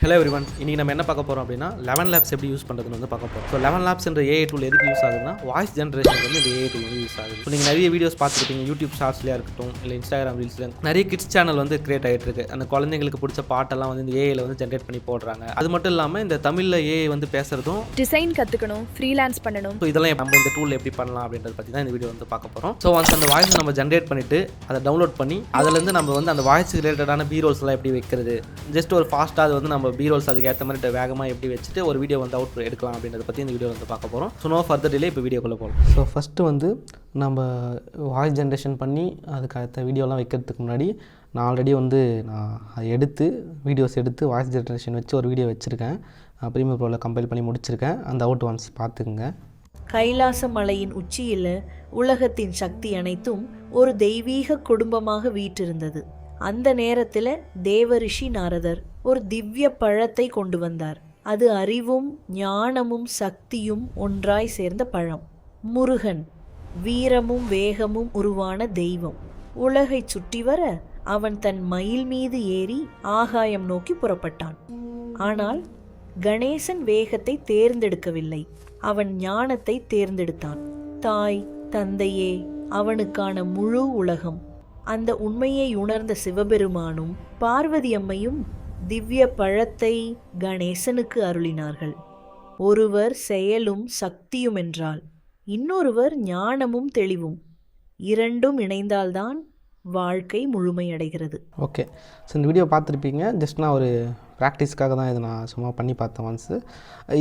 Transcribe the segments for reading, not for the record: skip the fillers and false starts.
Hello everyone, இன்றைக்கி நம்ம என்ன பார்க்க போகிறோம் அப்படின்னா 11 லேப்ஸ் எப்படி யூஸ் பண்ணுறதுன்னு வந்து பார்க்க போகிறோம். ஸோ 11 லேப்ஸ்ன்ற ஏஐ டூல் எதுக்கு யூஸ் ஆகுதுன்னா வாய்ஸ் ஜென்ரேஷனுக்கு வந்து இந்த ஏஐ டூல் வந்து யூஸ் ஆகுது. ஸோ நீங்கள் நிறைய வீடியோஸ் பார்த்துருப்பீங்க, யூடியூப் ஷார்ட்ஸ்லேயே இருக்கட்டும், இல்லை இன்ஸ்டாகிராம் ரீல்ஸில் நிறைய கிட்ஸ் சேனல் வந்து கிரியேட் ஆகிட்டு இருக்கு. அந்த குழந்தைங்களுக்கு பிடிச்ச பாட்டெல்லாம் வந்து இந்த ஏஐயில் வந்து ஜென்ரேட் பண்ணி போடுறாங்க. அது மட்டும் இல்லாமல் இந்த தமிழில் ஏஐ வந்து பேசுகிறதும், டிசைன் கற்றுக்கணும், ஃப்ரீலான்ஸ் பண்ணணும். ஸோ இதெல்லாம் நம்ம இந்த டூல் எப்படி பண்ணலாம் அப்படின்றத பற்றி தான் இந்த வீடியோ வந்து பார்க்க போகிறோம். ஸோ ஒன்ஸ் அந்த வாய்ஸ் நம்ம ஜென்ரேட் பண்ணிவிட்டு அதை டவுன்லோட் பண்ணி அதுலேருந்து நம்ம வந்து அந்த வாய்ஸ் ரிலேட்டடான பீரோல்ஸ்லாம் எப்படி வைக்கிறது, ஜஸ்ட் ஒரு ஃபாஸ்ட்டாக அது வந்து நம்ம பீரோல்ஸ் அதுக்கு ஏற்ற மாதிரி வேகமாக எப்படி வச்சுட்டு ஒரு வீடியோ வந்து அவுட் எடுக்கலாம் அப்படின்றத பற்றி இந்த வீடியோ வந்து பார்க்க போகிறோம். ஸோ நோ ஃபர்தர் டிலே, இப்போ வீடியோக்குள்ளே போகலாம். ஸோ ஃபஸ்ட்டு வந்து நம்ம வாய்ஸ் ஜென்ரேஷன் பண்ணி அதுக்கு அடுத்த வீடியோலாம் வைக்கிறதுக்கு முன்னாடி நான் ஆல்ரெடி வந்து அதை எடுத்து வீடியோஸ் எடுத்து வாய்ஸ் ஜென்ரேஷன் வச்சு ஒரு வீடியோ வச்சுருக்கேன். ப்ரீமியர் ப்ரோவில் கம்பைல் பண்ணி முடிச்சிருக்கேன். அந்த அவுட் ஒன்ஸ் பார்த்துக்குங்க. கைலாச மலையின் உச்சியில் உலகத்தின் சக்தி அனைத்தும் ஒரு தெய்வீக குடும்பமாக வீற்றிருந்தது. அந்த நேரத்தில் தேவரிஷி நாரதர் ஒரு திவ்ய பழத்தை கொண்டு வந்தார். அது அறிவும் ஞானமும் சக்தியும் ஒன்றாய் சேர்ந்த பழம். முருகன் வீரமும் வேகமும் உருவான தெய்வம். உலகை சுற்றி வர அவன் தன் மயில் மீது ஏறி ஆகாயம் நோக்கி புறப்பட்டான். ஆனால் கணேசன் வேகத்தை தேர்ந்தெடுக்கவில்லை, அவன் ஞானத்தை தேர்ந்தெடுத்தான். தாய் தந்தையே அவனுக்கான முழு உலகம். அந்த உண்மையை உணர்ந்த சிவபெருமானும் பார்வதி அம்மையும் திவ்ய பழத்தை கணேசனுக்கு அருளினார்கள். ஒருவர் செயலும் சக்தியும் என்றால் இன்னொருவர் ஞானமும் தெளிவும். இரண்டும் இணைந்தால்தான் வாழ்க்கை முழுமையடைகிறது. ஓகே, ஸோ இந்த வீடியோ பார்த்துருப்பீங்க. ஜஸ்ட் நான் ஒரு ப்ராக்டிஸ்க்காக தான் இதை நான் சும்மா பண்ணி பார்த்தேன் ஒன்ஸு.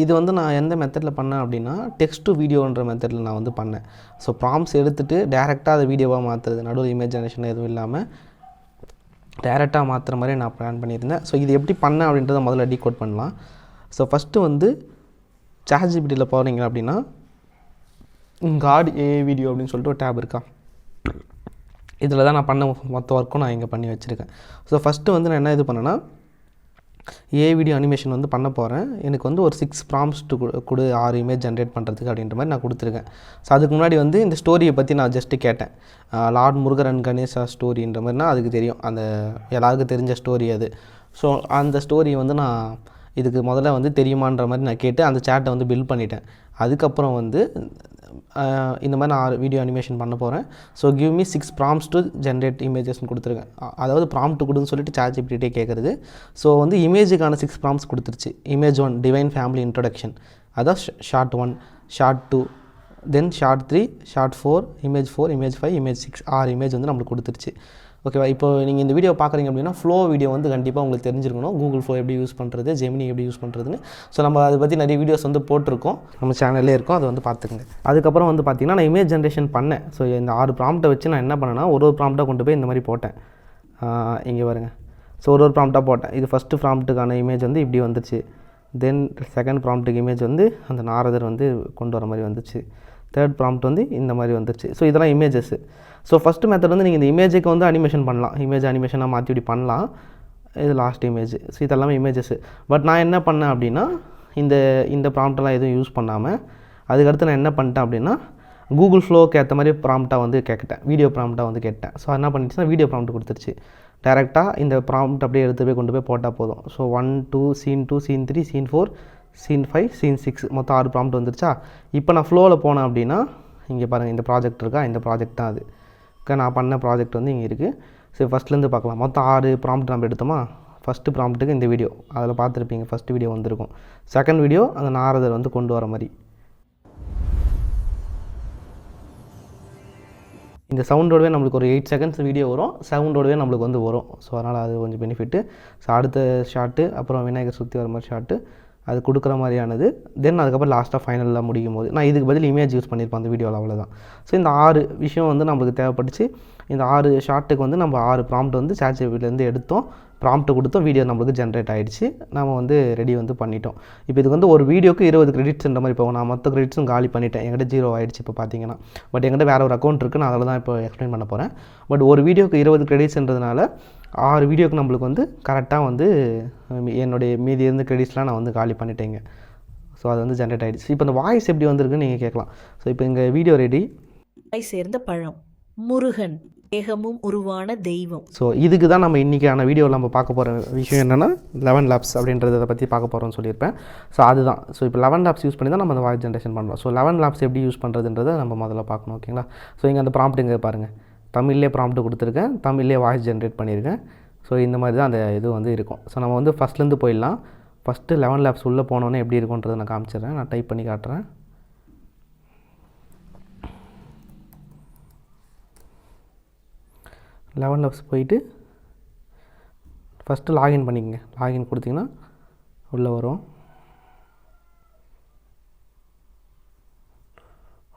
இது வந்து நான் எந்த மெத்தடில் பண்ணேன் அப்படின்னா டெக்ஸ்ட் டு வீடியோன்ற மெத்தடில் நான் வந்து பண்ணேன். ஸோ ப்ராம்ப்ட்ஸ் எடுத்துகிட்டு டேரெக்டாக அதை வீடியோவாக மாற்றுறது, நடுவில் இமேஜ் ஜெனரேஷன் எதுவும் இல்லாமல் டேரெக்டாக மாற்றுற மாதிரி நான் பிளான் பண்ணியிருந்தேன். ஸோ இது எப்படி பண்ணேன் அப்படின்றத முதல்ல டீகோட் பண்ணலாம். ஸோ ஃபஸ்ட்டு வந்து சாட்ஜிபிடியில் போகிறீங்க அப்படின்னா காட் ஏஐ வீடியோ அப்படின்னு சொல்லிட்டு ஒரு டேப் இருக்கா, இதில் தான் நான் பண்ண மொத்த ஒர்க்கும் நான் இங்கே பண்ணி வச்சுருக்கேன். ஸோ ஃபஸ்ட்டு வந்து நான் என்ன இது பண்ணேன்னா ஏஐ வீடியோ அனிமேஷன் வந்து பண்ண போகிறேன். எனக்கு வந்து ஒரு 6 ப்ராம்ப்ட்ஸ் கொடு 6 இமேஜ் ஜென்ரேட் பண்ணுறதுக்கு அப்படின்ற மாதிரி நான் கொடுத்துருக்கேன். ஸோ அதுக்கு முன்னாடி வந்து இந்த ஸ்டோரியை பற்றி நான் ஜஸ்ட்டு கேட்டேன். லார்ட் முருகர் அண்ட் கணேசா ஸ்டோரின்ற மாதிரினா அதுக்கு தெரியும், அந்த எல்லாருக்கும் தெரிஞ்ச ஸ்டோரி அது. ஸோ அந்த ஸ்டோரியை வந்து நான் இதுக்கு முதல்ல வந்து தெரியுமான்ற மாதிரி நான் கேட்டு அந்த சேட்டை வந்து பில்ட் பண்ணிட்டேன். அதுக்கப்புறம் வந்து இந்த மாதிரி நான் வீடியோ அனிமேஷன் பண்ண போகிறேன். So give me 6 prompts to generate இமேஜஸ்ன்னு கொடுத்துருக்கேன். அதாவது ப்ராம்ப்ட் கொடுன்னு சொல்லிட்டு சாட்ஜிபிடிட்டே கேட்குறது. ஸோ வந்து இமேஜுக்கான 6 ப்ராம்ப்ட்ஸ் கொடுத்துருச்சு. இமேஜ் 1 டிவைன் ஃபேமிலி இன்ட்ரொடக்ஷன், அதான் shot 1, shot 2, then shot 3, shot 4, image 4, image 5, image 6, 6 image வந்து நம்மளுக்கு கொடுத்துருச்சு. ஓகேவா? இப்போ நீங்கள் இந்த வீடியோ பார்க்குறீங்க அப்படின்னா ஃப்ளோ வீடியோ வந்து கண்டிப்பாக உங்களுக்கு தெரிஞ்சிருக்கணும். கூகுள் ஃப்ளோ எப்படி யூஸ் பண்ணுறது, ஜெமினி எப்படி யூஸ் பண்ணுறதுன்னு. ஸோ நம்ம அதை பற்றி நிறைய வீடியோஸ் வந்து போட்டிருக்கோம், நம்ம சேனல்லே இருக்கும், அதை வந்து பார்த்துக்குங்க. அதுக்கப்புறம் வந்து பார்த்திங்கன்னா நான் இமேஜ் ஜென்ரேஷன் பண்ணேன். ஸோ இந்த 6 ப்ராம்ப்ட்டை வச்சு நான் என்ன பண்ணேன்னா ஒரு ப்ராம்ப்ட்டாக கொண்டு போய் இந்த மாதிரி போட்டேன். இங்கே பாருங்க. ஸோ ஒரு ப்ராம்ப்ட்டாக போட்டேன். இது ஃபஸ்ட்டு ப்ராம்ப்ட்டுக்கான இமேஜ் வந்து இப்படி வந்துச்சு. தென் செகண்ட் ப்ராம்ப்ட்டுக்கு இமேஜ் வந்து அந்த நாரதர் வந்து கொண்டு வர மாதிரி வந்துச்சு. தேர்ட் ப்ராம்ப்ட் வந்து இந்த மாதிரி வந்துருச்சு. ஸோ இதெல்லாம் இமேஜஸ்ஸு. ஸோ ஃபஸ்ட்டு மெத்தட் வந்து நீங்கள் இந்த இமேஜுக்கு வந்து அனிமேஷன் பண்ணலாம், இமேஜ் அனிமேஷனாக மாற்றி இப்படி பண்ணலாம். இது லாஸ்ட் இமேஜ். ஸோ இதெல்லாமே இமேஜஸ்ஸு. பட் நான் என்ன பண்ணேன் அப்படின்னா இந்த ப்ராம்ப்டெல்லாம் எதுவும் யூஸ் பண்ணாமல் அதுக்கடுத்து நான் என்ன பண்ணிட்டேன் அப்படின்னா கூகுள் ஃப்ளோக்கு ஏற்ற மாதிரி ப்ராம்ப்டாக வந்து கேட்டேன், வீடியோ ப்ராம்ப்டாக வந்து கேட்டேன். ஸோ என்ன பண்ணிடுச்சுன்னா வீடியோ ப்ராம்ப்ட் கொடுத்துருச்சு. டேரெக்டாக இந்த ப்ராம்ப்ட் அப்படியே எடுத்து போய் கொண்டு போய் போட்டால் போதும். So 1, 2, scene 2, scene 3, scene 4, scene 5, scene 6 மொத்தம் 6 ப்ராம்ப்ட் வந்துருச்சா. இப்போ நான் ஃப்ளோவில் போனேன் அப்படின்னா இங்கே பாருங்கள், இந்த ப்ராஜெக்ட் இருக்கா, இந்த ப்ராஜெக்ட் தான் அது. நான் பண்ண ப்ராஜெக்ட் வந்து இங்கே இருக்குது. சரி, ஃபஸ்ட்லேருந்து பார்க்கலாம். மொத்தம் 6 ப்ராம்ப்ட் நம்ம எடுத்தோமா. ஃபஸ்ட்டு ப்ராம்ப்ட்டுக்கு இந்த வீடியோ அதில் பார்த்துருப்பீங்க, ஃபஸ்ட்டு வீடியோ வந்திருக்கும். செகண்ட் வீடியோ அந்த நாரதர் வந்து கொண்டு வர மாதிரி. இந்த சவுண்டோடவே நம்மளுக்கு ஒரு 8 செகண்ட்ஸ் வீடியோ வரும், சவுண்டோடவே நம்மளுக்கு வந்து வரும். ஸோ அதனால் அது கொஞ்சம் பெனிஃபிட்டு. ஸோ அடுத்த ஷாட்டு அப்புறம் விநாயகர் சுற்றி வர மாதிரி ஷாட்டு அது கொடுக்குற மாதிரியானது. தென் அதுக்கப்புறம் லாஸ்ட்டாக ஃபைனலில் முடிக்கும் போது நான் இதுக்கு பதில் இமேஜ் யூஸ் பண்ணியிருப்பேன் அந்த வீடியோவில், அவ்வளோதான். ஸோ இந்த 6 விஷயம் வந்து நம்மளுக்கு தேவைப்பட்டுச்சு. இந்த 6 ஷார்ட்டுக்கு வந்து நம்ம 6 ப்ராம்ப்ட் வந்து சாட்ஜிபிடிலேருந்து எடுத்தோம், ப்ராம்ப்ட் கொடுத்தோம், வீடியோ நம்மளுக்கு ஜென்ரேட் ஆகிடுச்சு. நம்ம வந்து ரெடி வந்து பண்ணிட்டோம். இப்போ இதுக்கு வந்து ஒரு வீடியோக்கு 20 கிரெடிட்ஸ்ன்ற மாதிரி போகும். நான் மொத்த கிரெடிட்ஸும் காலி பண்ணிட்டேன், என்கிட்ட 0 ஆகிடுச்சு இப்போ பார்த்தீங்கன்னா. பட் என்கிட்ட வேறு ஒரு அக்கௌண்ட் இருக்குது, நான் அதில் தான் இப்போ எக்ஸ்பிளைன் பண்ண போகிறேன். பட் ஒரு வீடியோக்கு 20 கிரெடிட்ஸ்ன்றதுனால 6 வீடியோக்கு நம்மளுக்கு வந்து கரெக்டாக வந்து என்னுடைய மீதி இருந்த கிரெடிட்ஸ்லாம் நான் வந்து காலி பண்ணிட்டேங்க. ஸோ அது வந்து ஜென்ரேட் ஆகிடுச்சு. இப்போ இந்த வாய்ஸ் எப்படி வந்திருக்குன்னு நீங்கள் கேட்கலாம். ஸோ இப்போ எங்கள் வீடியோ ரெடி. சேர்ந்த பழம் முருகன் தேகமும் உருவான தெய்வம். ஸோ இதுக்கு தான் நம்ம இன்றைக்கான வீடியோவில் நம்ம பார்க்க போகிற விஷயம் என்னென்னா 11 லேப்ஸ் அப்படின்றத பற்றி பார்க்க போகிறோம்னு சொல்லியிருப்பேன். ஸோ அதுதான். ஸோ இப்போ 11 லேப்ஸ் யூஸ் பண்ணி தான் நம்ம அந்த வாய்ஸ் ஜென்ரேஷன் பண்ணுறோம். ஸோ 11 லேப்ஸ் எப்படி யூஸ் பண்ணுறதுன்றதை நம்ம முதல்ல பார்க்கணும். ஓகேங்களா? ஸோ இங்கே அந்த ப்ராம்ப்ட் இங்கே பாருங்கள், தமிழ்லேயே ப்ராம்ப்ட் கொடுத்துருக்கேன், தமிழ்லேயே வாய்ஸ் ஜென்ரேட் பண்ணியிருக்கேன். ஸோ இந்த மாதிரி தான் அந்த இது வந்து இருக்கும். ஸோ நம்ம வந்து ஃபஸ்ட்லேருந்து போயிடலாம். ஃபஸ்ட்டு 11 லேப்ஸ் உள்ளே போனோன்னே எப்படி இருக்குன்றதை நான் காமிச்சிடுறேன். நான் டைப் பண்ணி காட்டுறேன். லெவன் லேப்ஸ் போயிட்டு ஃபஸ்ட்டு லாகின் பண்ணிக்கங்க. லாகின் கொடுத்திங்கன்னா உள்ளே வரும்.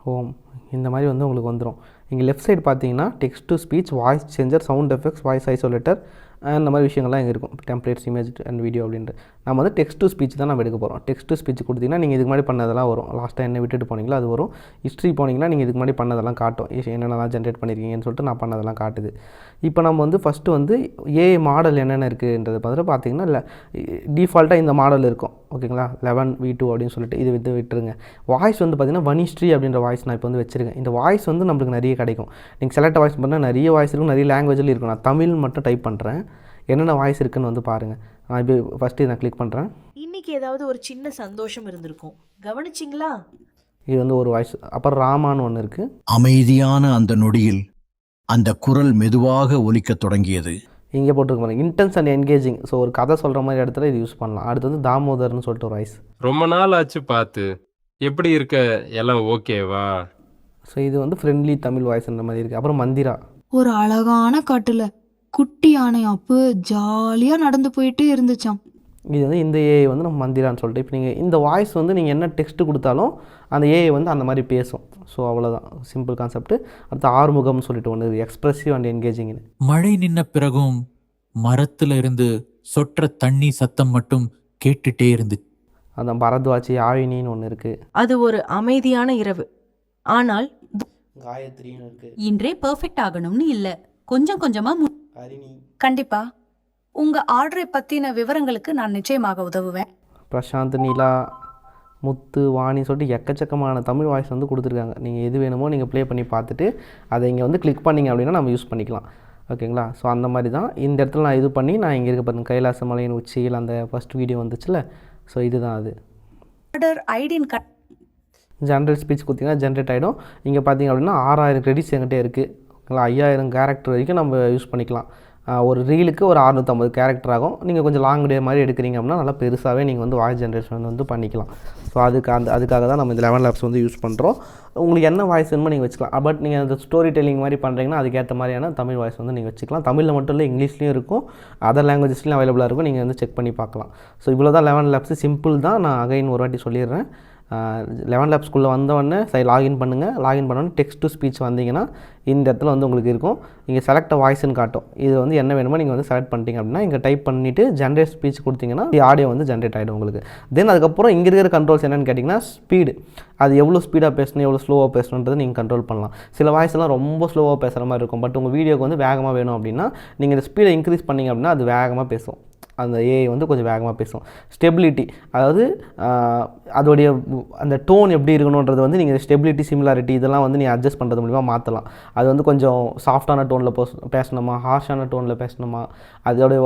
ஹோம் இந்த மாதிரி வந்து உங்களுக்கு வந்துடும். இங்கே லெஃப்ட் சைடு பார்த்தீங்கன்னா text to speech, voice changer, sound effects, voice isolator அந்த மாதிரி விஷயங்கள்லாம் இங்கே இருக்கும். டெம்ப்ளேட்ஸ், இமேஜ் அண்ட் வீடியோ அப்படின்ட்டு நம்ம வந்து டெக்ஸ்ட் டு ஸ்பீச் தான் நம்ம எடுக்க போகிறோம். டெக்ஸ்ட் டு ஸ்பீச் கொடுத்தீங்கன்னா நீங்கள் இதுக்கு முன்னாடி பண்ணதெல்லாம் வரும். லாஸ்ட்டாக என்ன விட்டுட்டு போனீங்களோ அது வரும். ஹிஸ்ட்ரி போனீங்கன்னா நீங்கள் இதுக்கு முன்னாடி பண்ணதெல்லாம் காட்டும். என்னென்னலாம் ஜென்ரேட் பண்ணியிருக்கீங்கன்னு சொல்லிட்டு நான் பண்ணதெல்லாம் காட்டுது. இப்போ நம்ம வந்து ஃபஸ்ட்டு வந்து ஏஐ மாடல் என்னென்ன இருக்குன்றது பார்த்துட்டு பார்த்தீங்கன்னா இல்லை டிஃபால்ட்டாக இந்த மாடல் இருக்கும். ஓகேங்களா? 11 V2 அப்படின்னு சொல்லிட்டு இது விட்டுருங்க. வாய்ஸ் வந்து பார்த்திங்கன்னா வனிஸ்ட்ரி அப்படின்ற வாய்ஸ் நான் இப்போ வந்து வச்சுருக்கேன். இந்த வாய்ஸ் வந்து நம்மளுக்கு நிறைய கிடைக்கும். நீங்கள் செலக்ட் வாய்ஸ் பண்ணால் நிறைய வாய்ஸ் இருக்கும், நிறைய லாங்குவேஜில் இருக்கும். நான் தமிழ் மட்டும் டைப் பண்ணுறேன். என்னென்ன வாய்ஸ் இருக்குன்னு வந்து பாருங்கள். நான் இப்போ ஃபஸ்ட்டு நான் கிளிக் பண்ணுறேன். இன்னைக்கு ஏதாவது ஒரு சின்ன சந்தோஷம் இருந்திருக்கும், கவனிச்சிங்களா? இது வந்து ஒரு வாய்ஸ். அப்புறம் ராமான்னு ஒன்று இருக்குது. அமைதியான அந்த நொடியில் அந்த குரல் மெதுவாக ஒலிக்கத் தொடங்கியது. இங்கே போட்டுருக்க பாருங்க, இன்டென்ஸ் அண்ட் என்கேஜிங். ஸோ ஒரு கதை சொல்கிற மாதிரி இடத்துல இது யூஸ் பண்ணலாம். அடுத்து வந்து தாமோதர்னு சொல்லிட்டு ஒரு வாய்ஸ். ரொம்ப நாள் ஆச்சு பார்த்து, எப்படி இருக்க, எல்லாம் ஓகேவா? ஸோ இது வந்து ஃப்ரெண்ட்லி தமிழ் வாய்ஸ்ன்ற மாதிரி இருக்குது. அப்புறம் மந்திரா. ஒரு அழகான காட்டுல குட்டி யானை அப்போ ஜாலியா நடந்து போயிட்டு இருந்துச்சாம். இது வந்து இந்த ஏஐ வந்து நம்ம மந்திரான்னு சொல்லிட்டு இப்போ நீங்கள் இந்த வாய்ஸ் வந்து நீங்கள் என்ன டெக்ஸ்ட்டு கொடுத்தாலும் அந்த ஏஐ வந்து அந்த மாதிரி பேசும். ஸோ அவ்வளோதான், சிம்பிள் கான்செப்ட். அடுத்து ஆறுமுகம்னு சொல்லிட்டு ஒன்று இருக்குது, எக்ஸ்ப்ரெசிவ் அண்ட் என்கேஜிங்னு. மழை நின்ன பிறகும் மரத்துல இருந்து சொற்ற தண்ணி சத்தம் மட்டும் கேட்டுட்டே இருந்து. அந்த பரத்வாச்சி யாழினின்னு ஒன்று இருக்குது. அது ஒரு அமைதியான இரவு. ஆனால் காயத்ரின்னு இருக்குது. இன்றே பெர்ஃபெக்ட் ஆகணும்னு இல்ல, கொஞ்சம் கொஞ்சமா ஹரிணி. கண்டிப்பா உங்க ஆர்டரை பத்தின விவரங்களுக்கு நான் நிச்சயமாக உதவுவேன். பிரசாந்த், நிலா, முத்து, வாணி சொல்லிட்டு எக்கச்சக்கமான தமிழ் வாய்ஸ் வந்து கொடுத்துருக்காங்க. நீங்கள் எது வேணுமோ நீங்கள் ப்ளே பண்ணி பார்த்துட்டு அதை இங்கே வந்து கிளிக் பண்ணிங்க அப்படின்னா நம்ம யூஸ் பண்ணிக்கலாம். ஓகேங்களா? ஸோ அந்த மாதிரி தான் இந்த இடத்துல நான் இது பண்ணி நான் இங்கே இருக்க பாருங்க, கைலாச மலையின் உச்சியில் அந்த ஃபஸ்ட் வீடியோ வந்துச்சுல. ஸோ இதுதான் அது. ஆர்டர் ஐடின் ஜென்ரேட் ஸ்பீச் கொடுத்தீங்கன்னா ஜென்ரேட் ஆகிடும். இங்கே பார்த்தீங்க அப்படின்னா 6000 கிரெடிட்ஸ் என்கிட்ட இருக்குது. ஓகேங்களா? 5000 கேரக்டர் வரைக்கும் நம்ம யூஸ் பண்ணிக்கலாம். ஒரு ரீலுக்கு ஒரு 650 கேரக்டர் ஆகும். நீங்கள் கொஞ்சம் லாங் டே மாதிரி எடுக்கிறீங்க அப்படின்னா நல்லா பெருசாகவே நீங்கள் வந்து வாய்ஸ் ஜென்ரேஷன் வந்து பண்ணிக்கலாம். ஸோ அதுக்காக தான் நம்ம இந்த 11 லேப்ஸ் வந்து யூஸ் பண்ணுறோம். உங்களுக்கு என்ன வாய்ஸ் வேணுமோ நீங்கள் வச்சுக்கலாம். பட் நீங்கள் அந்த ஸ்டோரி டெல்லிங் மாதிரி பண்ணுறீங்கன்னா அதுக்கேற்ற மாதிரியான தமிழ் வாய்ஸ் வந்து நீங்கள் வச்சுக்கலாம். தமிழில் மட்டும் இல்லை, இங்கிலீஷ்லேயும் இருக்கும், அதர் லாங்குவேஜஸ்லையும் அவைலபிளாக இருக்கும். நீங்கள் வந்து செக் பண்ணி பார்க்கலாம். ஸோ இவ்வளோ தான் 11 லேப்ஸ். சிம்பிள் தான். நான் அகைன் ஒரு வாட்டி சொல்லிடுறேன். 11 லேப்ஸ்குள்ளே வந்தவொடனே லாகின் பண்ணுங்கள். லாகின் பண்ணோன்னே டெக்ஸ்ட் டு ஸ்பீச் வந்தீங்கன்னா இந்த இடத்துல வந்து உங்களுக்கு இருக்கும். இங்கே செலக்ட் வாய்ஸ்ன்னு காட்டும். இது வந்து என்ன வேணுமோ நீங்கள் வந்து செலக்ட் பண்ணிட்டீங்க அப்படின்னா இங்கே டைப் பண்ணிவிட்டு ஜென்ரேட் ஸ்பீச் கொடுத்தீங்கன்னா ஆடியோ வந்து ஜென்ரேட் ஆகிடும் உங்களுக்கு. தென் அதுக்கப்புறம் இங்கே இருக்கிற கண்ட்ரோல்ஸ் என்னென்னு கேட்டிங்கன்னா ஸ்பீடு. அது எவ்வளோ ஸ்பீடாக பேசணும், எவ்வளோ ஸ்லோவாக பேசணுன்றது நீங்கள் கண்ட்ரோல் பண்ணலாம். சில வாய்ஸ்லாம் ரொம்ப ஸ்லோவாக பேசுகிற மாதிரி இருக்கும். பட் உங்கள் வீடியோக்கு வந்து வேகமாக வேணும் அப்படின்னா நீங்கள் இந்த ஸ்பீடை இன்க்ரீஸ் பண்ணிங்க அப்படின்னா அது வேகமாக பேசும். அந்த ஏஐ வந்து கொஞ்சம் வேகமாக பேசும். ஸ்டெபிலிட்டி, அதாவது அதோடைய அந்த டோன் எப்படி இருக்கணுன்றது வந்து நீங்கள் ஸ்டெபிலிட்டி, சிமிலாரிட்டி இதெல்லாம் வந்து நீங்கள் அட்ஜஸ்ட் பண்ணுறது மூலிமா மாற்றலாம். அது வந்து கொஞ்சம் சாஃப்டான டோனில் பேசணுமா, ஹார்ஷான டோனில் பேசணுமா, அதோடைய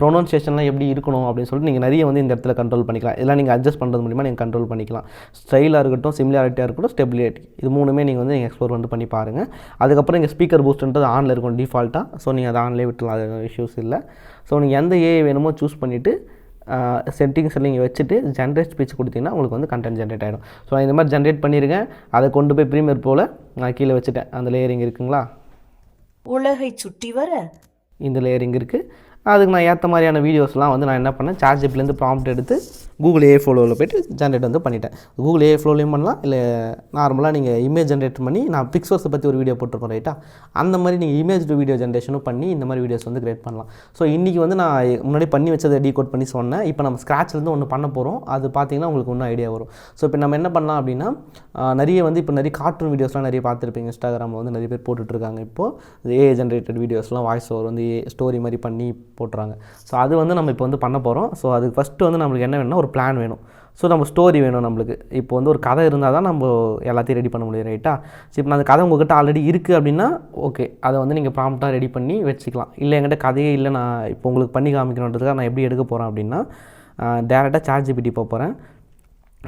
ப்ரொனவுன்சியேஷன்லாம் எப்படி இருக்கணும் அப்படின்னு சொல்லிட்டு நீங்கள் நிறைய வந்து இந்த இடத்துல கண்ட்ரோல் பண்ணிக்கலாம். இதெல்லாம் நீங்கள் அட்ஜஸ்ட் பண்ணுறது மூலிமா நீங்கள் கண்ட்ரோல் பண்ணிக்கலாம். ஸ்டைலாக இருக்கட்டும், சிமிலாரிட்டியாக இருக்கட்டும், ஸ்டெபிலிட்டி, இது மூணுமே நீங்கள் வந்து நீங்கள் எக்ஸ்ப்ளோர் வந்து பண்ணி பாருங்கள். அதுக்கப்புறம் இங்கே ஸ்பீக்கர் பூஸ்ட்ன்றது ஆனில் இருக்கும் டிஃபால்ட்டாக. ஸோ நீங்கள் அதை ஆன்லேயே விட்டுலாம், அது இஷ்யூஸ் இல்லை. ஸோ நீங்கள் எந்த ஏஐ வேணுமோ சூஸ் பண்ணிவிட்டு செட்டிங்ஸ் நீங்கள் வச்சுட்டு ஜென்ரேட் ஸ்பீச் கொடுத்தீங்கன்னா உங்களுக்கு வந்து கண்டென்ட் ஜென்ரேட் ஆகிடும். ஸோ நான் இந்த மாதிரி ஜென்ரேட் பண்ணியிருக்கேன். அதை கொண்டு போய் ப்ரீமியர் போல் நான் கீழே வச்சுட்டேன். அந்த லேயரிங் இருக்குங்களா, உலகை சுற்றி வர இந்த லேயரிங் இருக்குது. அதுக்கு நான் ஏற்ற மாதிரியான வீடியோஸ்லாம் வந்து நான் என்ன பண்ணேன், சார்ஜிப்லேருந்து ப்ராம்ப்ட் எடுத்து கூகுள் ஏஐ ஃப்ளோவில் போய்ட்டு ஜென்ரேட் வந்து பண்ணிட்டேன். கூகுள் ஏஐ ஃப்ளோலையும் பண்ணலாம், இல்லை நார்மலாக நீங்கள் இமேஜ் ஜென்ரேட் பண்ணி, நான் பிக்சர்ஸை பற்றி ஒரு வீடியோ போட்டிருக்கோம் ரைட்டா, அந்த மாதிரி நீங்கள் இமேஜ் டு வீடியோ ஜென்ரேஷனும் பண்ணி இந்த மாதிரி வீடியோஸ் வந்து கிரியேட் பண்ணலாம். ஸோ இன்றைக்கி வந்து நான் முன்னாடி பண்ணி வச்சதை டீகோட் பண்ணி சொன்னேன். இப்போ நம்ம ஸ்க்ராட்ச்லேருந்து ஒன்று பண்ண போகிறோம். அது பார்த்தீங்கன்னா உங்களுக்கு ஒன்றும் ஐடியா வரும். ஸோ இப்போ நம்ம என்ன பண்ணலாம் அப்படின்னா, நிறைய கார்ட்டூன் வீடியோஸ்லாம் நிறைய பார்த்துருப்பீங்க. இன்ஸ்டாகிராமில் வந்து நிறைய பேர் போட்டுட்ருக்காங்க. இப்போது ஏஐ ஜென்ரேட்டட் வீடியோஸ்லாம் வாய்ஸ் ஓவர் வந்து ஸ்டோரி மாதிரி பண்ணி போட்டுறாங்க. ஸோ அது வந்து நம்ம இப்போ வந்து பண்ண போகிறோம். ஸோ அதுக்கு ஃபஸ்ட்டு வந்து நம்மளுக்கு என்ன வேணும்னா ஒரு பிளான் வேணும். ஸோ நம்ம ஸ்டோரி வேணும் நம்மளுக்கு. இப்போ வந்து ஒரு கதை இருந்தால் தான் நம்ம எல்லாத்தையும் ரெடி பண்ண முடியும், ரைட்டா? ஸோ இப்போ அந்த கதை உங்கள்கிட்ட ஆல்ரெடி இருக்குது அப்படின்னா ஓகே, அதை வந்து நீங்கள் ப்ராம்ப்டாக ரெடி பண்ணி வச்சுக்கலாம். இல்லை என்கிட்ட கதையே இல்லை, நான் இப்போ உங்களுக்கு பண்ணி காமிக்கணுன்றதுக்காக நான் எப்படி எடுக்க போகிறேன் அப்படின்னா டேரெக்டாக ChatGPT போகிறேன்.